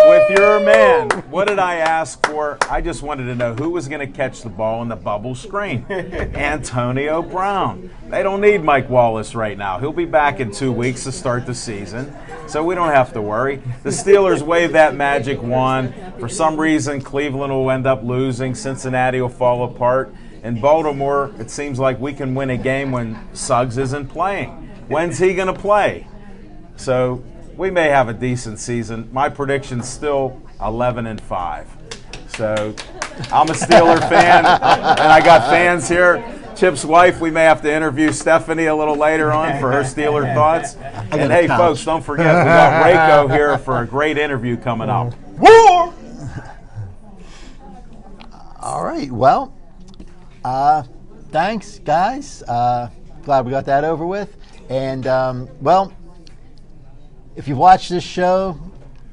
[SPEAKER 2] With your man. What did I ask for? I just wanted to know who was going to catch the ball in the bubble screen. Antonio Brown. They don't need Mike Wallace right now. He'll be back in 2 weeks to start the season, so we don't have to worry. The Steelers wave that magic wand. For some reason, Cleveland will end up losing. Cincinnati will fall apart. In Baltimore, it seems like we can win a game when Suggs isn't playing. When's he going to play? So we may have a decent season. My prediction's still 11-5. So I'm a Steeler fan, and I got fans here. Chip's wife, we may have to interview Stephanie a little later on for her Steeler thoughts. And hey, folks, don't forget, we got Rayco here for a great interview coming up.
[SPEAKER 3] War!
[SPEAKER 1] all right. Well, thanks, guys. Glad we got that over with. And, well, if you watch this show,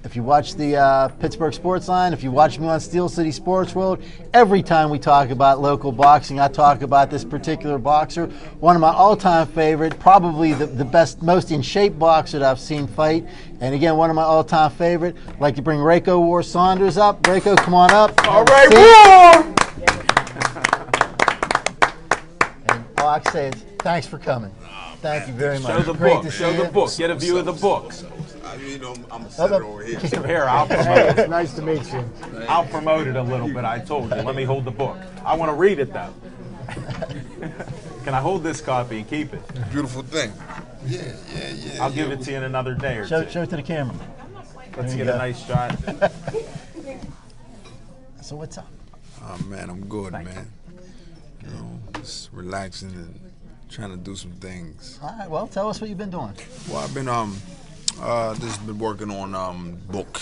[SPEAKER 1] if you watch the Pittsburgh Sports Line, if you watch me on Steel City Sports World, every time we talk about local boxing, I talk about this particular boxer, one of my all-time favorite, probably the best, most in-shape boxer that I've seen fight. And again, one of my all-time favorite. I'd like to bring Rayco War Saunders up. Rayco, come on up.
[SPEAKER 3] All right, War!
[SPEAKER 1] And Box says, thanks for coming. Thank you very much.
[SPEAKER 2] Show the
[SPEAKER 1] Great
[SPEAKER 2] book.
[SPEAKER 1] to see
[SPEAKER 2] Show the
[SPEAKER 1] you.
[SPEAKER 2] book. Get a view of the book.
[SPEAKER 7] You know, I'm a setter over here.
[SPEAKER 2] Here, I'll promote it.
[SPEAKER 4] Nice to meet you.
[SPEAKER 2] I'll promote it a little bit. I told you. Let me hold the book. I want to read it, though. Can I hold this copy and keep it?
[SPEAKER 7] Beautiful thing. Yeah.
[SPEAKER 2] I'll give it to you in another day or
[SPEAKER 1] Show
[SPEAKER 2] two.
[SPEAKER 1] it to the camera.
[SPEAKER 2] Let's
[SPEAKER 1] There you
[SPEAKER 2] get a
[SPEAKER 1] go.
[SPEAKER 2] nice shot.
[SPEAKER 1] So what's up?
[SPEAKER 7] Oh, man, I'm good, man. Just relaxing and trying to do some things.
[SPEAKER 1] All right, well, tell us what you've been doing.
[SPEAKER 7] Well, I've been just been working on book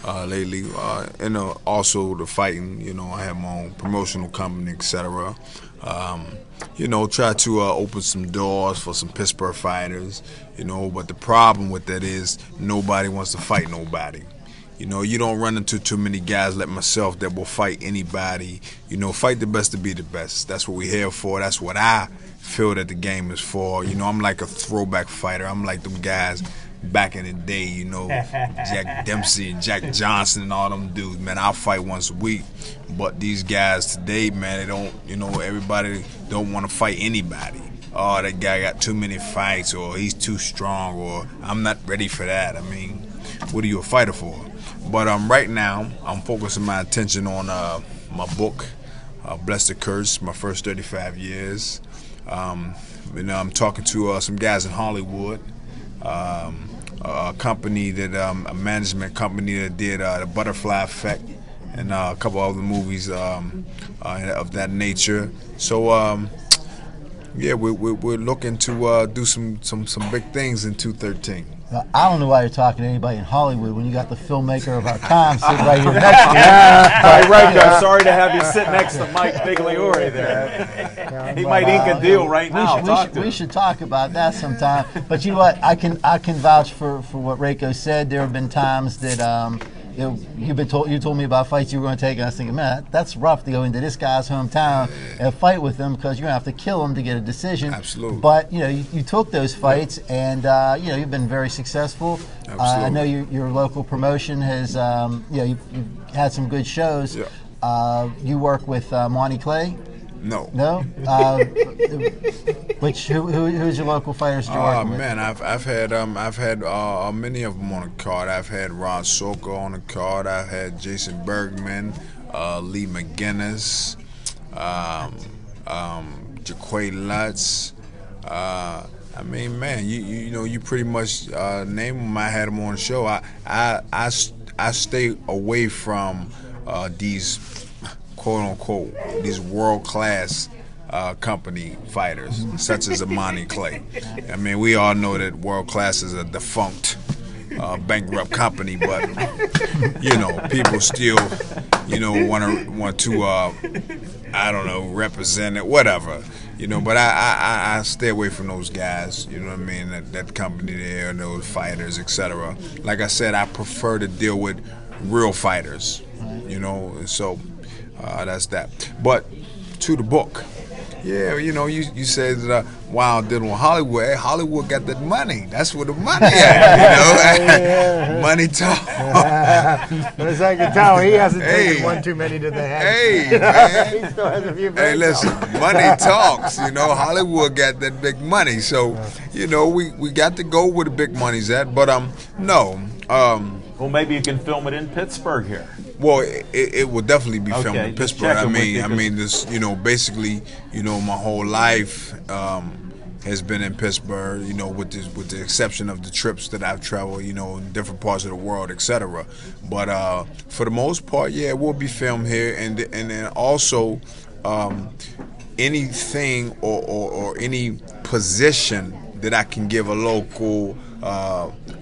[SPEAKER 7] lately, and also the fighting. You know, I have my own promotional company, etc. You know, try to open some doors for some Pittsburgh fighters. You know, but the problem with that is nobody wants to fight nobody. You know, you don't run into too many guys like myself that will fight anybody. You know, fight the best to be the best. That's what we're here for. That's what I feel that the game is for. You know, I'm like a throwback fighter. I'm like them guys back in the day, you know, Jack Dempsey and Jack Johnson and all them dudes. Man, I'll fight once a week. But these guys today, man, they don't, you know, everybody don't want to fight anybody. Oh, that guy got too many fights, or he's too strong, or I'm not ready for that. I mean, what are you a fighter for? But right now, I'm focusing my attention on my book, Bless the Curse, my first 35 years. You know, I'm talking to some guys in Hollywood, a company that, a management company that did The Butterfly Effect and a couple other movies of that nature. So, yeah, we're looking to do some big things in 2013.
[SPEAKER 1] I don't know why you're talking to anybody in Hollywood when you got the filmmaker of our time sitting right here next to you.
[SPEAKER 2] Right, sorry to have you sit next to Mike Bigliori there. He might ink a deal right now.
[SPEAKER 1] We should talk about that sometime. But you know what? I can vouch for what Rako said. There have been times that you told me about fights you were going to take, and I was thinking, man, that's rough to go into this guy's hometown and fight with him because you're going to have to kill him to get a decision.
[SPEAKER 7] Absolutely.
[SPEAKER 1] But you know, you took those fights, and you know, you've been very successful. I know your local promotion has, you know, you've had some good shows.
[SPEAKER 7] Yeah.
[SPEAKER 1] You work with Monty Clay.
[SPEAKER 7] No.
[SPEAKER 1] No. Who's your local fighters that you're working with?
[SPEAKER 7] Man, I've had many of them on the card. I've had Ron Soka on the card. I've had Jason Bergman, Lee McGinnis, Jaquay Lutz. I mean, man, you know, you pretty much name them. I had them on the show. I stay away from these quote unquote these world class company fighters such as Monty Clay. I mean, we all know that world class is a defunct bankrupt company, but you know, people still, you know, want to I don't know, represent it, whatever, you know. But I stay away from those guys, you know what I mean, that company there, those fighters, etc. Like I said, I prefer to deal with real fighters, you know. And so that's that. But to the book. Yeah, you know, you said wow, dealing with Hollywood. Hey, Hollywood got that money. That's where the money at, you know. Money talk.
[SPEAKER 4] As I can tell, he hasn't taken one too many to the head.
[SPEAKER 7] Hey, man.
[SPEAKER 4] He still has a few.
[SPEAKER 7] Hey, listen, money talks. You know, Hollywood got that big money, so you know we got to go where the big money's at. But no.
[SPEAKER 2] Well, maybe you can film it in Pittsburgh here.
[SPEAKER 7] Well, it will definitely be filmed in
[SPEAKER 2] just
[SPEAKER 7] Pittsburgh. I
[SPEAKER 2] checking
[SPEAKER 7] mean, this, you know, basically, you know, my whole life has been in Pittsburgh. You know, with the exception of the trips that I've traveled, you know, in different parts of the world, etc. But for the most part, yeah, it will be filmed here, and then also anything or any position that I can give a local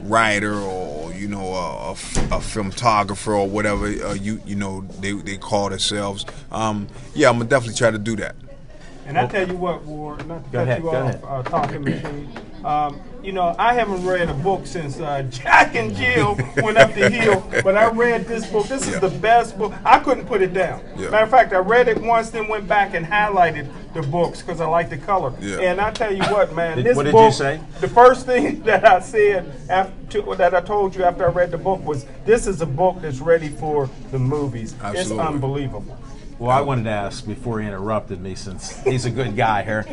[SPEAKER 7] writer or you know a filmographer or whatever you know they call themselves. Yeah, I'm gonna definitely try to do that.
[SPEAKER 3] And I tell you what, Ward, not to cut you off,
[SPEAKER 2] ahead.
[SPEAKER 3] Talking Machine. You know, I haven't read a book since Jack and Jill went up the hill, but I read this book. This is the best book. I couldn't put it down.
[SPEAKER 7] Yeah.
[SPEAKER 3] Matter of fact, I read it once, then went back and highlighted the books because I like the color.
[SPEAKER 7] Yeah.
[SPEAKER 3] And I tell you what, man, this
[SPEAKER 2] what did
[SPEAKER 3] book,
[SPEAKER 2] you say?
[SPEAKER 3] The first thing that I said that I told you after I read the book was, this is a book that's ready for the movies.
[SPEAKER 7] Absolutely.
[SPEAKER 3] It's unbelievable.
[SPEAKER 2] Well, I wanted to ask before he interrupted me, since he's a good guy here,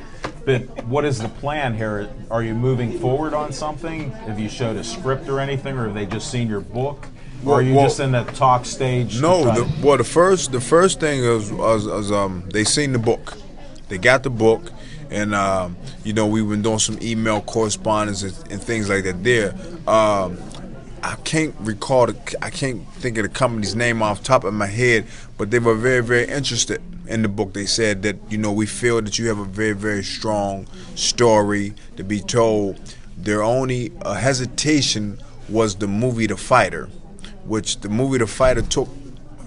[SPEAKER 2] but what is the plan here? Are you moving forward on something? Have you showed a script or anything, or have they just seen your book? Or are you just in the talk stage?
[SPEAKER 7] No, the first thing was they seen the book. They got the book, and you know, we've been doing some email correspondence and things like that there. I can't recall, I can't think of the company's name off the top of my head, but they were very, very interested. in the book, they said that, you know, we feel that you have a very, very strong story to be told. Their only hesitation was the movie The Fighter, which the movie The Fighter took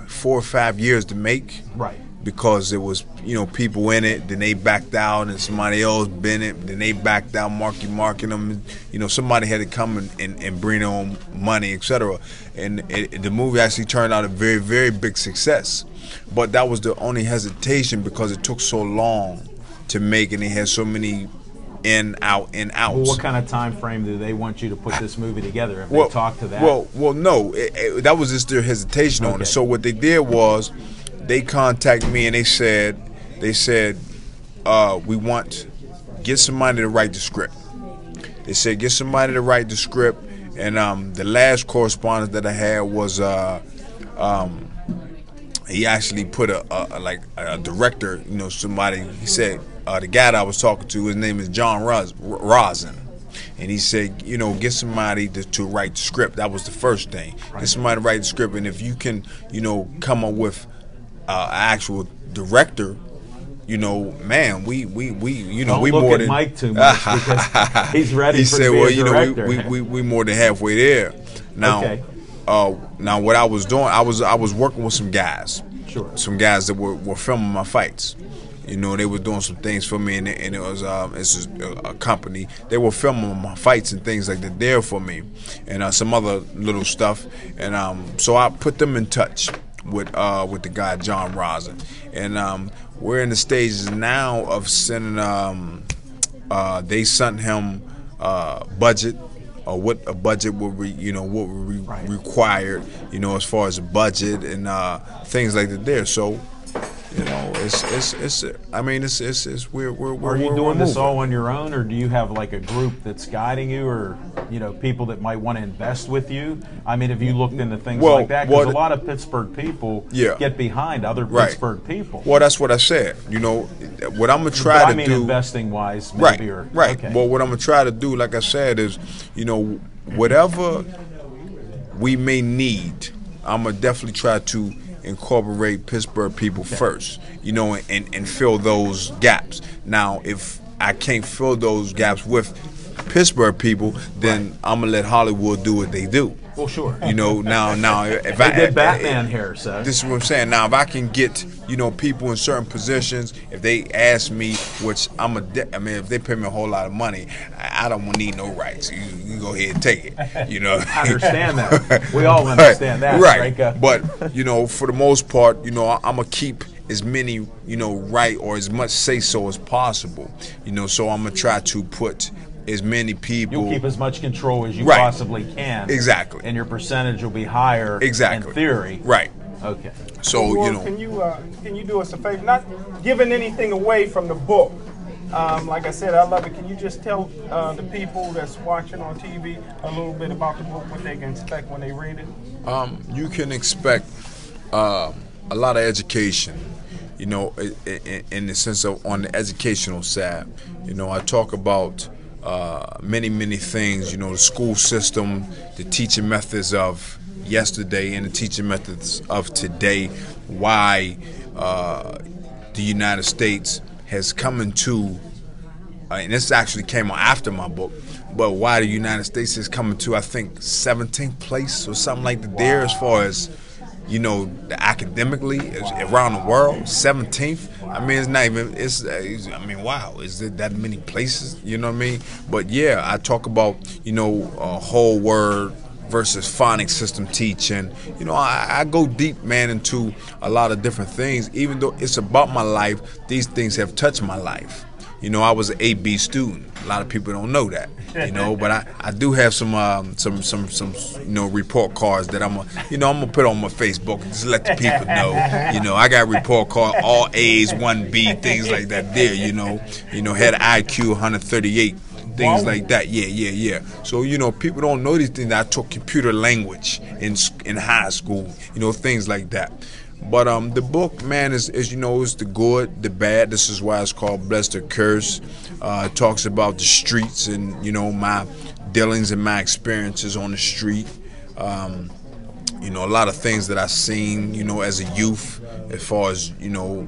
[SPEAKER 7] 4 or 5 years to make.
[SPEAKER 2] Right.
[SPEAKER 7] Because there was, you know, people in it, then they backed out, and somebody else been it, then they backed out, marking them. You know, somebody had to come and bring their own money, etc. And the movie actually turned out a very, very big success. But that was the only hesitation because it took so long to make, and they had so many in, out, in, outs.
[SPEAKER 2] Well, what kind of time frame do they want you to put this movie together? Have they talked to that?
[SPEAKER 7] Well, no, that was just their hesitation on it. So what they did was, they contacted me and they said, we want, get somebody to write the script. They said, get somebody to write the script. And the last correspondence that I had was, he actually put a director, you know, somebody, he said, the guy that I was talking to, his name is John Rosin. And he said, you know, get somebody to write the script. That was the first thing. Get somebody to write the script. And if you can, you know, come up with actual director, you know, man, we you know,
[SPEAKER 2] don't
[SPEAKER 7] we
[SPEAKER 2] look
[SPEAKER 7] more
[SPEAKER 2] at
[SPEAKER 7] than
[SPEAKER 2] Mike too much because he's ready.
[SPEAKER 7] He
[SPEAKER 2] for
[SPEAKER 7] said,
[SPEAKER 2] to be
[SPEAKER 7] well,
[SPEAKER 2] a
[SPEAKER 7] you
[SPEAKER 2] director.
[SPEAKER 7] know, we more than halfway there. Now, now what I was doing, I was working with some guys, some guys that were filming my fights. You know, they were doing some things for me, and it was it's a company. They were filming my fights and things like that there for me, and some other little stuff. And so I put them in touch with the guy John Rosin, and we're in the stages now of sending. They sent him budget, or what a budget would required, you know, as far as a budget and things like that there. So, you know, it's I mean, it's we're
[SPEAKER 2] Are you doing this all on your own, or do you have like a group that's guiding you, or, you know, people that might want to invest with you? I mean, have you looked into things like that? Because a lot of Pittsburgh people get behind other Pittsburgh people.
[SPEAKER 7] Well, that's what I said. You know, what I'm gonna try to do,
[SPEAKER 2] investing wise, maybe,
[SPEAKER 7] right. Okay. Well, what I'm gonna try to do, like I said, is, you know, whatever we may need, I'm gonna definitely try to incorporate Pittsburgh people first, you know, and fill those gaps. Now, if I can't fill those gaps with Pittsburgh people, then I'm gonna let Hollywood do what they do.
[SPEAKER 2] Well, sure.
[SPEAKER 7] You know, now if
[SPEAKER 2] they did Batman here, so
[SPEAKER 7] this is what I'm saying. Now, if I can get, you know, people in certain positions, if they ask me, which I mean, if they pay me a whole lot of money, I don't need no rights. You go ahead and take it. You know,
[SPEAKER 2] I understand that. We all understand that,
[SPEAKER 7] right? But you know, for the most part, you know, I'm gonna keep as many, you know, right, or as much say so as possible. You know, so I'm gonna try to put as many people.
[SPEAKER 2] You'll keep as much control as you possibly can.
[SPEAKER 7] Exactly.
[SPEAKER 2] And your percentage will be higher.
[SPEAKER 7] Exactly.
[SPEAKER 2] In theory.
[SPEAKER 7] Right.
[SPEAKER 2] Okay.
[SPEAKER 7] So,
[SPEAKER 3] well,
[SPEAKER 7] you know.
[SPEAKER 3] Can you do us a favor? Not giving anything away from the book. Like I said, I love it. Can you just tell the people that's watching on TV a little bit about the book, what they can expect when they read it?
[SPEAKER 7] You can expect a lot of education. You know, in the sense of on the educational side. You know, I talk about many things, you know, the school system, the teaching methods of yesterday and the teaching methods of today, why the United States has come into, and this actually came after my book, but why the United States has come into, I think, 17th place or something like that there as far as, you know, academically around the world, 17th. I mean, it's not even. I mean, wow, is there that many places? You know what I mean? But yeah, I talk about, you know, whole word versus phonics system teaching. You know, I go deep, man, into a lot of different things. Even though it's about my life, these things have touched my life. You know, I was an AB student. A lot of people don't know that. You know, but I do have some you know, report cards that I'm gonna put on my Facebook and just let the people know. You know, I got report card, all A's, 1B, things like that. There, you know, had IQ 138. Things like that, yeah. So, you know, people don't know these things. I took computer language in high school, you know, things like that. But the book, man, is you know, it's the good, the bad. This is why it's called Blessed or Cursed. It talks about the streets and, you know, my dealings and my experiences on the street. You know, a lot of things that I've seen, you know, as a youth, as far as, you know,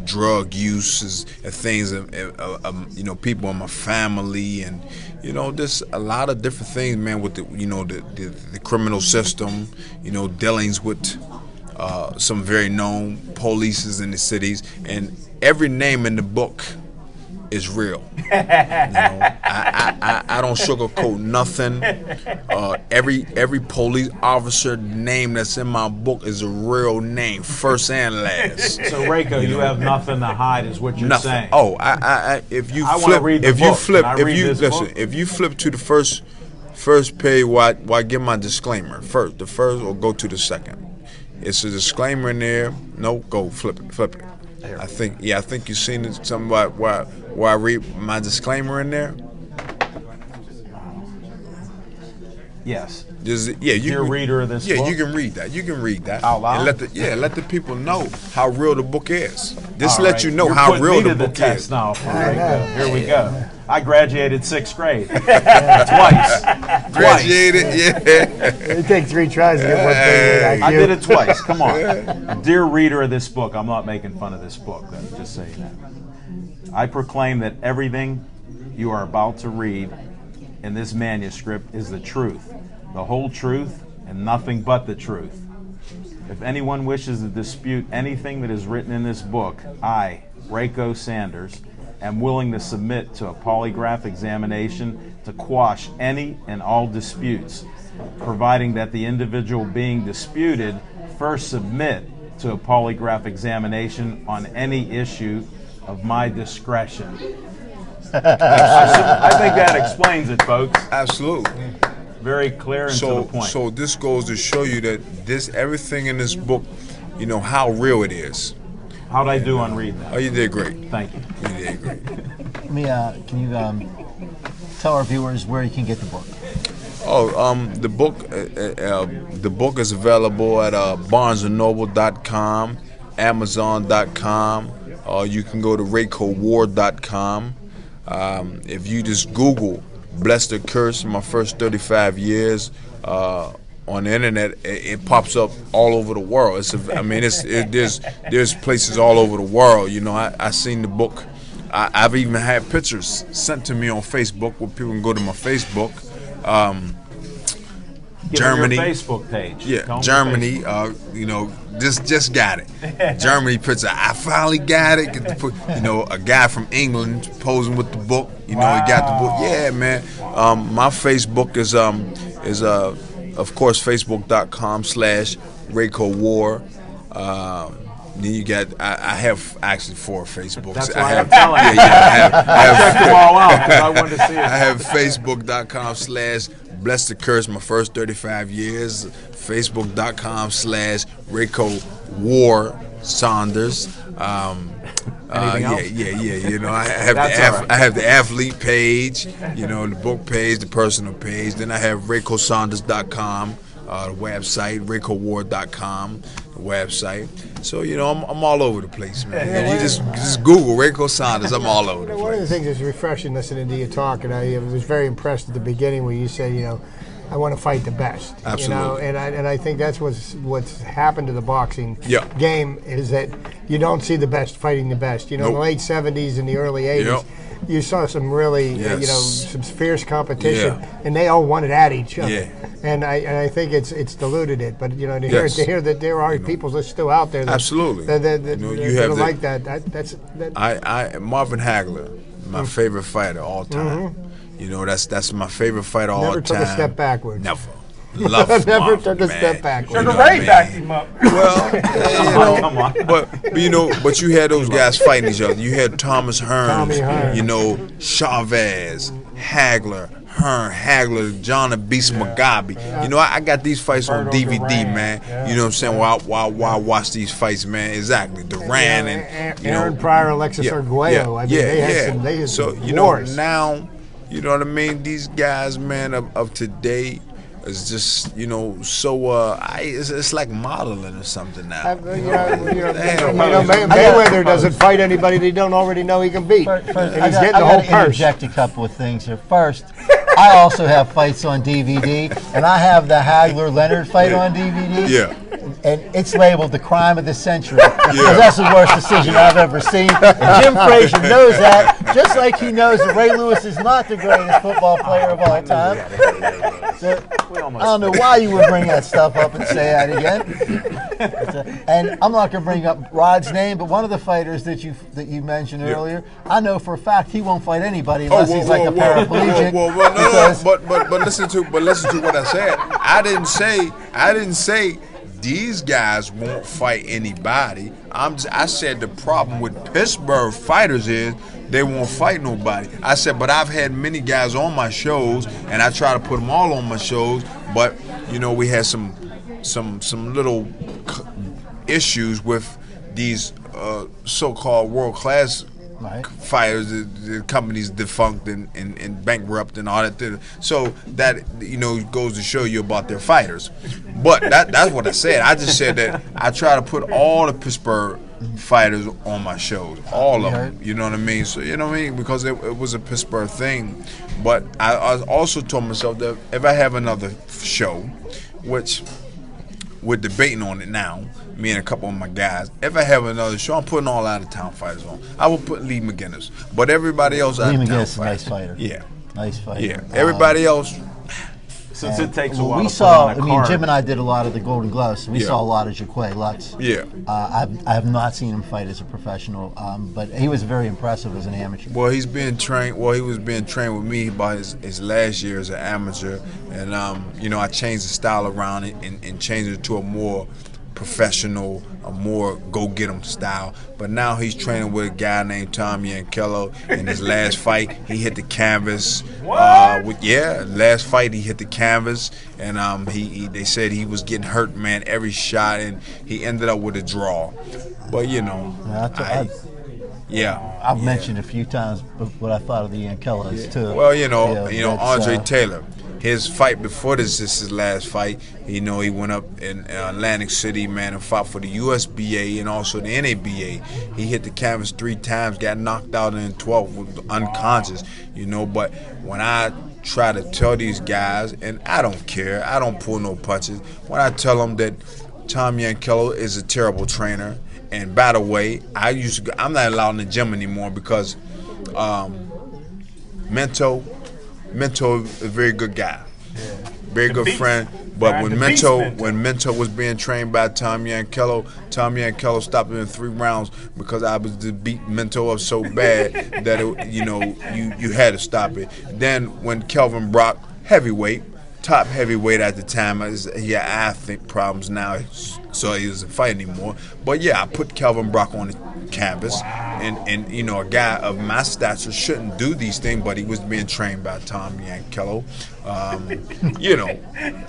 [SPEAKER 7] drug use and things, you know, people in my family, and you know, there's a lot of different things, man, with the, you know, the criminal system, you know, dealings with some very known polices in the cities, and every name in the book is real. You know, I don't sugarcoat nothing. Every police officer name that's in my book is a real name, first and last.
[SPEAKER 2] So Rayco, you have nothing to hide, is what you're
[SPEAKER 7] Nothing.
[SPEAKER 2] saying.
[SPEAKER 7] Oh, if you flip to the first page, why give my disclaimer first? The first, or go to the second. It's a disclaimer in there. No, go flip it. I think you've seen it. Something about where I read my disclaimer in there.
[SPEAKER 2] Yes.
[SPEAKER 7] Dear
[SPEAKER 2] reader of this book.
[SPEAKER 7] Yeah, you can read that. You can read that
[SPEAKER 2] out loud.
[SPEAKER 7] And let the people know how real the book is. Just let you know how real the book is.
[SPEAKER 2] Now, here we go. I graduated 6th grade twice.
[SPEAKER 7] Graduated, yeah.
[SPEAKER 4] It takes 3 tries to get one thing.
[SPEAKER 2] I did it twice. Come on, dear reader of this book. I'm not making fun of this book, though, just so you know. I proclaim that everything you are about to read in this manuscript is the truth, the whole truth, and nothing but the truth. If anyone wishes to dispute anything that is written in this book, I, Rayco Sanders, am willing to submit to a polygraph examination to quash any and all disputes, providing that the individual being disputed first submit to a polygraph examination on any issue of my discretion. I think that explains it, folks.
[SPEAKER 7] Absolutely.
[SPEAKER 2] Very clear and to the point.
[SPEAKER 7] So this goes to show you that everything in this book, you know, how real it is.
[SPEAKER 2] How'd I do on reading that?
[SPEAKER 7] Oh, you did great.
[SPEAKER 2] Thank you.
[SPEAKER 7] You did great.
[SPEAKER 1] Can you tell our viewers where you can get the book?
[SPEAKER 7] Oh, the book is available at BarnesandNoble.com, Amazon.com. You can go to RaycoWar.com. If you just Google "Blessed or Cursed," my first 35 years on the internet, it pops up all over the world. There's places all over the world. You know, I seen the book. I've even had pictures sent to me on Facebook where people can go to my Facebook. Germany,
[SPEAKER 2] your Facebook page.
[SPEAKER 7] Yeah, Germany. You know, just got it. Germany picture. I finally got it. You know, a guy from England posing with the book. You know, he got the book. Yeah, man. My Facebook is of course, Facebook.com/RaycoWar. Then you got, I have actually 4 Facebooks.
[SPEAKER 2] That's why I'm telling you. I checked them all out because I wanted to see it.
[SPEAKER 7] I have Facebook.com/Blessed or Cursed, my first 35 years. Facebook.com/RaycoWar Saunders.
[SPEAKER 2] Anything else?
[SPEAKER 7] Yeah. You know, I have the athlete page, you know, the book page, the personal page. Then I have RaycoSaunders.com, the website, RaycoWar.com, the website. So, you know, I'm all over the place, man.
[SPEAKER 4] Yeah,
[SPEAKER 7] you just Google Rayco Saunders. I'm all over the place.
[SPEAKER 4] One of the things that's refreshing listening to you talk, and I was very impressed at the beginning when you said, you know, I want to fight the best.
[SPEAKER 7] Absolutely.
[SPEAKER 4] You know, and I think that's what's happened to the boxing game is that you don't see the best fighting the best. You know, in the late 70s and the early 80s, you saw some really, you know, some fierce competition, and they all wanted at each other. Yeah. And I think it's diluted it. But you know, to hear that there are people that are still out there. That,
[SPEAKER 7] absolutely.
[SPEAKER 4] That like that. That's
[SPEAKER 7] Marvin Hagler, my favorite fighter all time. You know, that's my favorite fighter all time.
[SPEAKER 4] Never took a step backwards.
[SPEAKER 7] Never. Never
[SPEAKER 4] took a step backwards.
[SPEAKER 3] Sugar Ray backed him up.
[SPEAKER 7] Well, come on. But you had those guys fighting each other. You had Thomas Hearns, you know, Chavez, Hagler, Hagler, John the Beast Mugabe. You know, I got these fights on DVD, man. You know what I'm saying? While I watch these fights, man. Exactly. Duran and you know,
[SPEAKER 4] Aaron Pryor, Alexis Arguello. I mean, they had
[SPEAKER 7] so you
[SPEAKER 4] wars.
[SPEAKER 7] know now. You know what I mean? These guys, man, of today is just, you know, so it's like modeling or something now.
[SPEAKER 4] Mayweather doesn't fight anybody they don't already know he can beat. And he's getting the whole purse.
[SPEAKER 1] Interject a couple of things here. First, I also have fights on DVD, and I have the Hagler-Leonard fight on DVD.
[SPEAKER 7] Yeah.
[SPEAKER 1] and it's labeled the crime of the century. Because that's the worst decision I've ever seen. And Jim Frazier knows that, just like he knows that Ray Lewis is not the greatest football player of all time. So, I don't know why you would bring that stuff up and say that again. And I'm not going to bring up Rod's name, but one of the fighters that you mentioned earlier, I know for a fact he won't fight anybody unless he's like a paraplegic.
[SPEAKER 7] But listen to what I said. I didn't say these guys won't fight anybody. I said the problem with Pittsburgh fighters is they won't fight nobody. I said, but I've had many guys on my shows, and I try to put them all on my shows. But you know, we had some little issues with these so-called world-class fighters. The company's defunct and bankrupt and all that. So that, you know, goes to show you about their fighters. But that's what I said. I just said that I try to put all the Pittsburgh fighters on my shows, all of them. You know what I mean? So you know what I mean, because it was a Pittsburgh thing. But I also told myself that if I have another show, which we're debating on it now, me and a couple of my guys. If I have another show, I'm putting all out-of-town fighters on. I will put Lee McGinnis, but everybody else out-of-town
[SPEAKER 1] Lee McGinnis is a nice fighter.
[SPEAKER 7] Yeah.
[SPEAKER 1] Nice fighter.
[SPEAKER 7] Yeah. Everybody else.
[SPEAKER 2] Since it takes a while
[SPEAKER 1] we
[SPEAKER 2] to
[SPEAKER 1] saw,
[SPEAKER 2] put on a card.
[SPEAKER 1] Jim and I did a lot of the Golden Gloves. So we saw a lot of Jaquay Lutz.
[SPEAKER 7] Yeah.
[SPEAKER 1] I have not seen him fight as a professional, but he was very impressive as an amateur.
[SPEAKER 7] Well, he's being trained. Well, he was being trained with me by his last year as an amateur, and you know, I changed the style around it and changed it to a more professional, a more go-get-em style. But now he's training with a guy named Tom Yankello. In his last fight, he hit the canvas. Last fight he hit the canvas, and they said he was getting hurt, man, every shot, and he ended up with a draw. But you know,
[SPEAKER 1] I've mentioned a few times what I thought of the Yankellos too.
[SPEAKER 7] Well, you know, Andre Taylor. His fight before this is his last fight. You know, he went up in Atlantic City, man, and fought for the USBA and also the NABA. He hit the canvas 3 times, got knocked out in 12, was unconscious, you know. But when I try to tell these guys, and I don't care, I don't pull no punches, when I tell them that Tom Yankello is a terrible trainer, and by the way, I'm not allowed in the gym anymore because Mento is a very good guy, very good friend. But when Mento was being trained by Tom Yankello stopped him in 3 rounds because I was to beat Mento up so bad that you had to stop it. Then when Kelvin Brock, top heavyweight at the time, he had eye problems now, so he doesn't fight anymore. But yeah, I put Kelvin Brock on the canvas, and you know, a guy of my stature shouldn't do these things, but he was being trained by Tom Yankello. You know,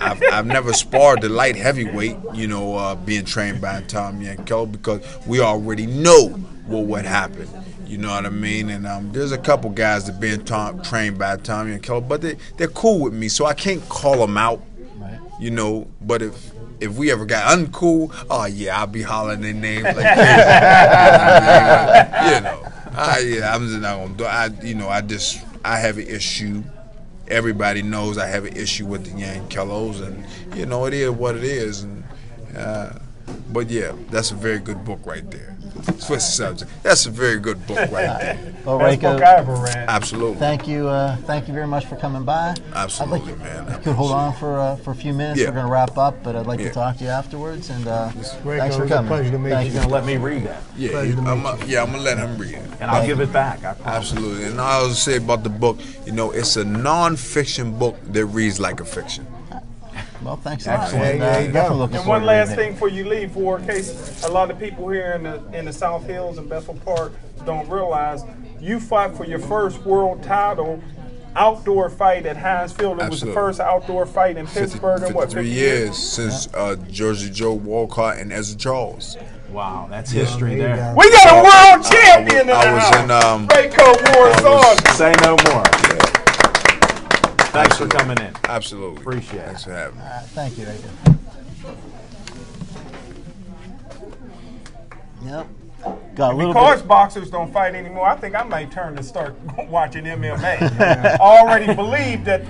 [SPEAKER 7] I've never sparred the light heavyweight, you know, being trained by Tom Yankello, because we already know what would happen. You know what I mean? And there's a couple guys that been trained by Tom Yankello, but they're cool with me, so I can't call them out. Right. You know, but if we ever got uncool, oh yeah, I'll be hollering their names like this. You know, I'm just not gonna do it. I have an issue. Everybody knows I have an issue with the Yankellos, and you know, it is what it is. And but yeah, that's a very good book right there. Switch the subject. That's a very good book right there.
[SPEAKER 1] Well,
[SPEAKER 3] Best book I ever read.
[SPEAKER 7] Absolutely.
[SPEAKER 1] Thank you very much for coming by.
[SPEAKER 7] Absolutely, man.
[SPEAKER 1] I could hold on for a few minutes.
[SPEAKER 7] Yeah.
[SPEAKER 1] We're going to wrap up, but I'd like to talk to you afterwards. And thanks for coming.
[SPEAKER 4] Pleasure to meet you.
[SPEAKER 2] You're going to let me read that.
[SPEAKER 7] Yeah, I'm going to let him read it.
[SPEAKER 2] And I'll give it back. I promise.
[SPEAKER 7] Absolutely. And I'll say about the book, you know, it's a non-fiction book that reads like a fiction.
[SPEAKER 1] Well, thanks a lot.
[SPEAKER 4] There you go.
[SPEAKER 3] And one last thing before you leave, in case a lot of people here in the South Hills and Bethel Park don't realize, you fought for your first world title outdoor fight at Heinz Field. It was the first outdoor fight in Pittsburgh in
[SPEAKER 7] 50 years since Jersey Joe Walcott and Ezra Charles.
[SPEAKER 2] Wow, that's history there.
[SPEAKER 3] We got a world champion in the house. Rayco Wars on.
[SPEAKER 2] Say no more. Thanks for coming in.
[SPEAKER 7] Absolutely.
[SPEAKER 2] Appreciate it.
[SPEAKER 7] Thanks for having me.
[SPEAKER 1] Thank you, Rayco. Yep.
[SPEAKER 3] Because boxers don't fight anymore, I think I might turn to start watching MMA. I already believe that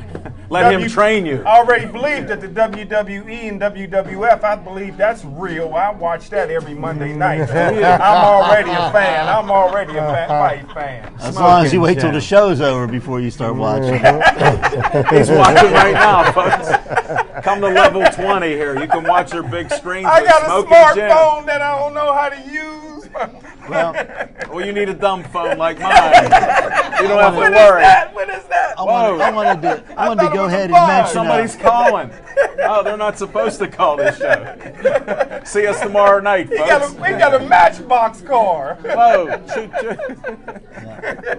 [SPEAKER 2] Let him train you.
[SPEAKER 3] I already believe that the WWE and WWF, I believe that's real. I watch that every Monday night. I'm already a fan. I'm already a fight fan.
[SPEAKER 1] As long as you wait till the show's over before you start watching.
[SPEAKER 2] He's watching right now, folks. Come to level 20 here. You can watch your big screens.
[SPEAKER 3] I got a
[SPEAKER 2] Smoking
[SPEAKER 3] smartphone that I don't know how to use.
[SPEAKER 2] Well, you need a dumb phone like mine. You don't have to worry.
[SPEAKER 3] What is that?
[SPEAKER 1] I wanted to go ahead and mention
[SPEAKER 2] Somebody's calling. Oh, they're not supposed to call this show. See us tomorrow night, folks.
[SPEAKER 3] We got a Matchbox car.
[SPEAKER 2] Whoa.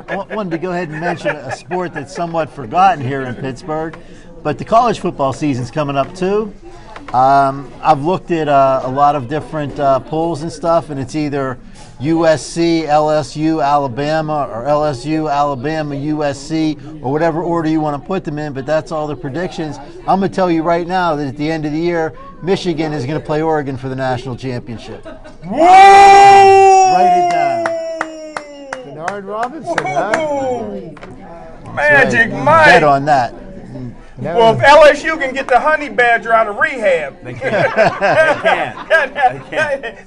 [SPEAKER 1] I wanted to go ahead and mention a sport that's somewhat forgotten here in Pittsburgh, but the college football season's coming up too. I've looked at a lot of different polls and stuff, and it's either USC, LSU, Alabama, or LSU, Alabama, USC, or whatever order you want to put them in, but that's all the predictions. I'm going to tell you right now that at the end of the year, Michigan is going to play Oregon for the national championship.
[SPEAKER 3] Whoa!
[SPEAKER 1] Write it down.
[SPEAKER 4] Bernard Robinson, huh?
[SPEAKER 3] Magic
[SPEAKER 1] Right.
[SPEAKER 3] Mike.
[SPEAKER 1] Bet on that.
[SPEAKER 3] Well, if LSU can get the honey badger out of rehab,
[SPEAKER 2] They can't.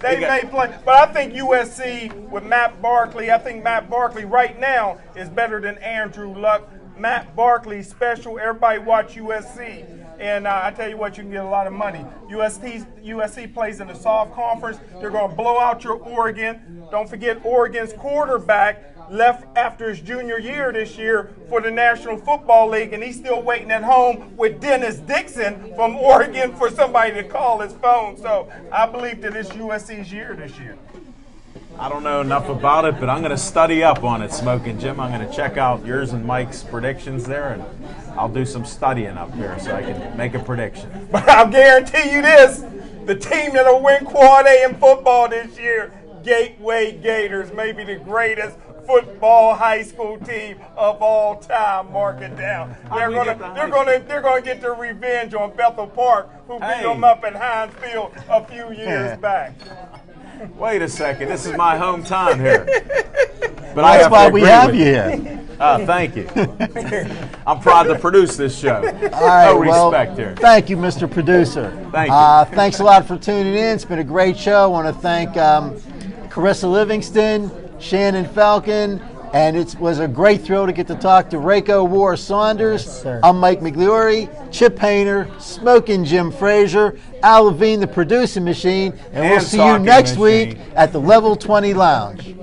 [SPEAKER 3] they may play. But I think USC with Matt Barkley, I think Matt Barkley right now is better than Andrew Luck. Matt Barkley special. Everybody watch USC. And I tell you what, you can get a lot of money. USC plays in the soft conference. They're going to blow out your Oregon. Don't forget Oregon's quarterback left after his junior year this year for the National Football League, and he's still waiting at home with Dennis Dixon from Oregon for somebody to call his phone. So I believe that it's USC's year this year.
[SPEAKER 2] I don't know enough about it, but I'm going to study up on it, Smoking Jim. I'm going to check out yours and Mike's predictions there, and I'll do some studying up here so I can make a prediction.
[SPEAKER 3] But I'll guarantee you this, the team that'll win Quad A in football this year, Gateway Gators, maybe the greatest football high school team of all time. Mark it down. They're gonna get their revenge on Bethel Park, who beat them up at Heinz Field a few years back.
[SPEAKER 2] Wait a second, this is my hometown here. But
[SPEAKER 1] That's why we have you here.
[SPEAKER 2] Thank you. I'm proud to produce this show.
[SPEAKER 1] All right,
[SPEAKER 2] No respect here.
[SPEAKER 1] Thank you, Mr. Producer.
[SPEAKER 2] Thank you.
[SPEAKER 1] Thanks a lot for tuning in. It's been a great show. I want to thank Carissa Livingston, Shannon Falcon, and it was a great thrill to get to talk to Rayco War Saunders.
[SPEAKER 4] Yes,
[SPEAKER 1] I'm Mike Migliore, Chip Hayner, Smoking Jim Frazier, Al Levine, the producing machine, and we'll see you
[SPEAKER 2] Talking
[SPEAKER 1] next
[SPEAKER 2] Machine.
[SPEAKER 1] week at the Level 20 Lounge.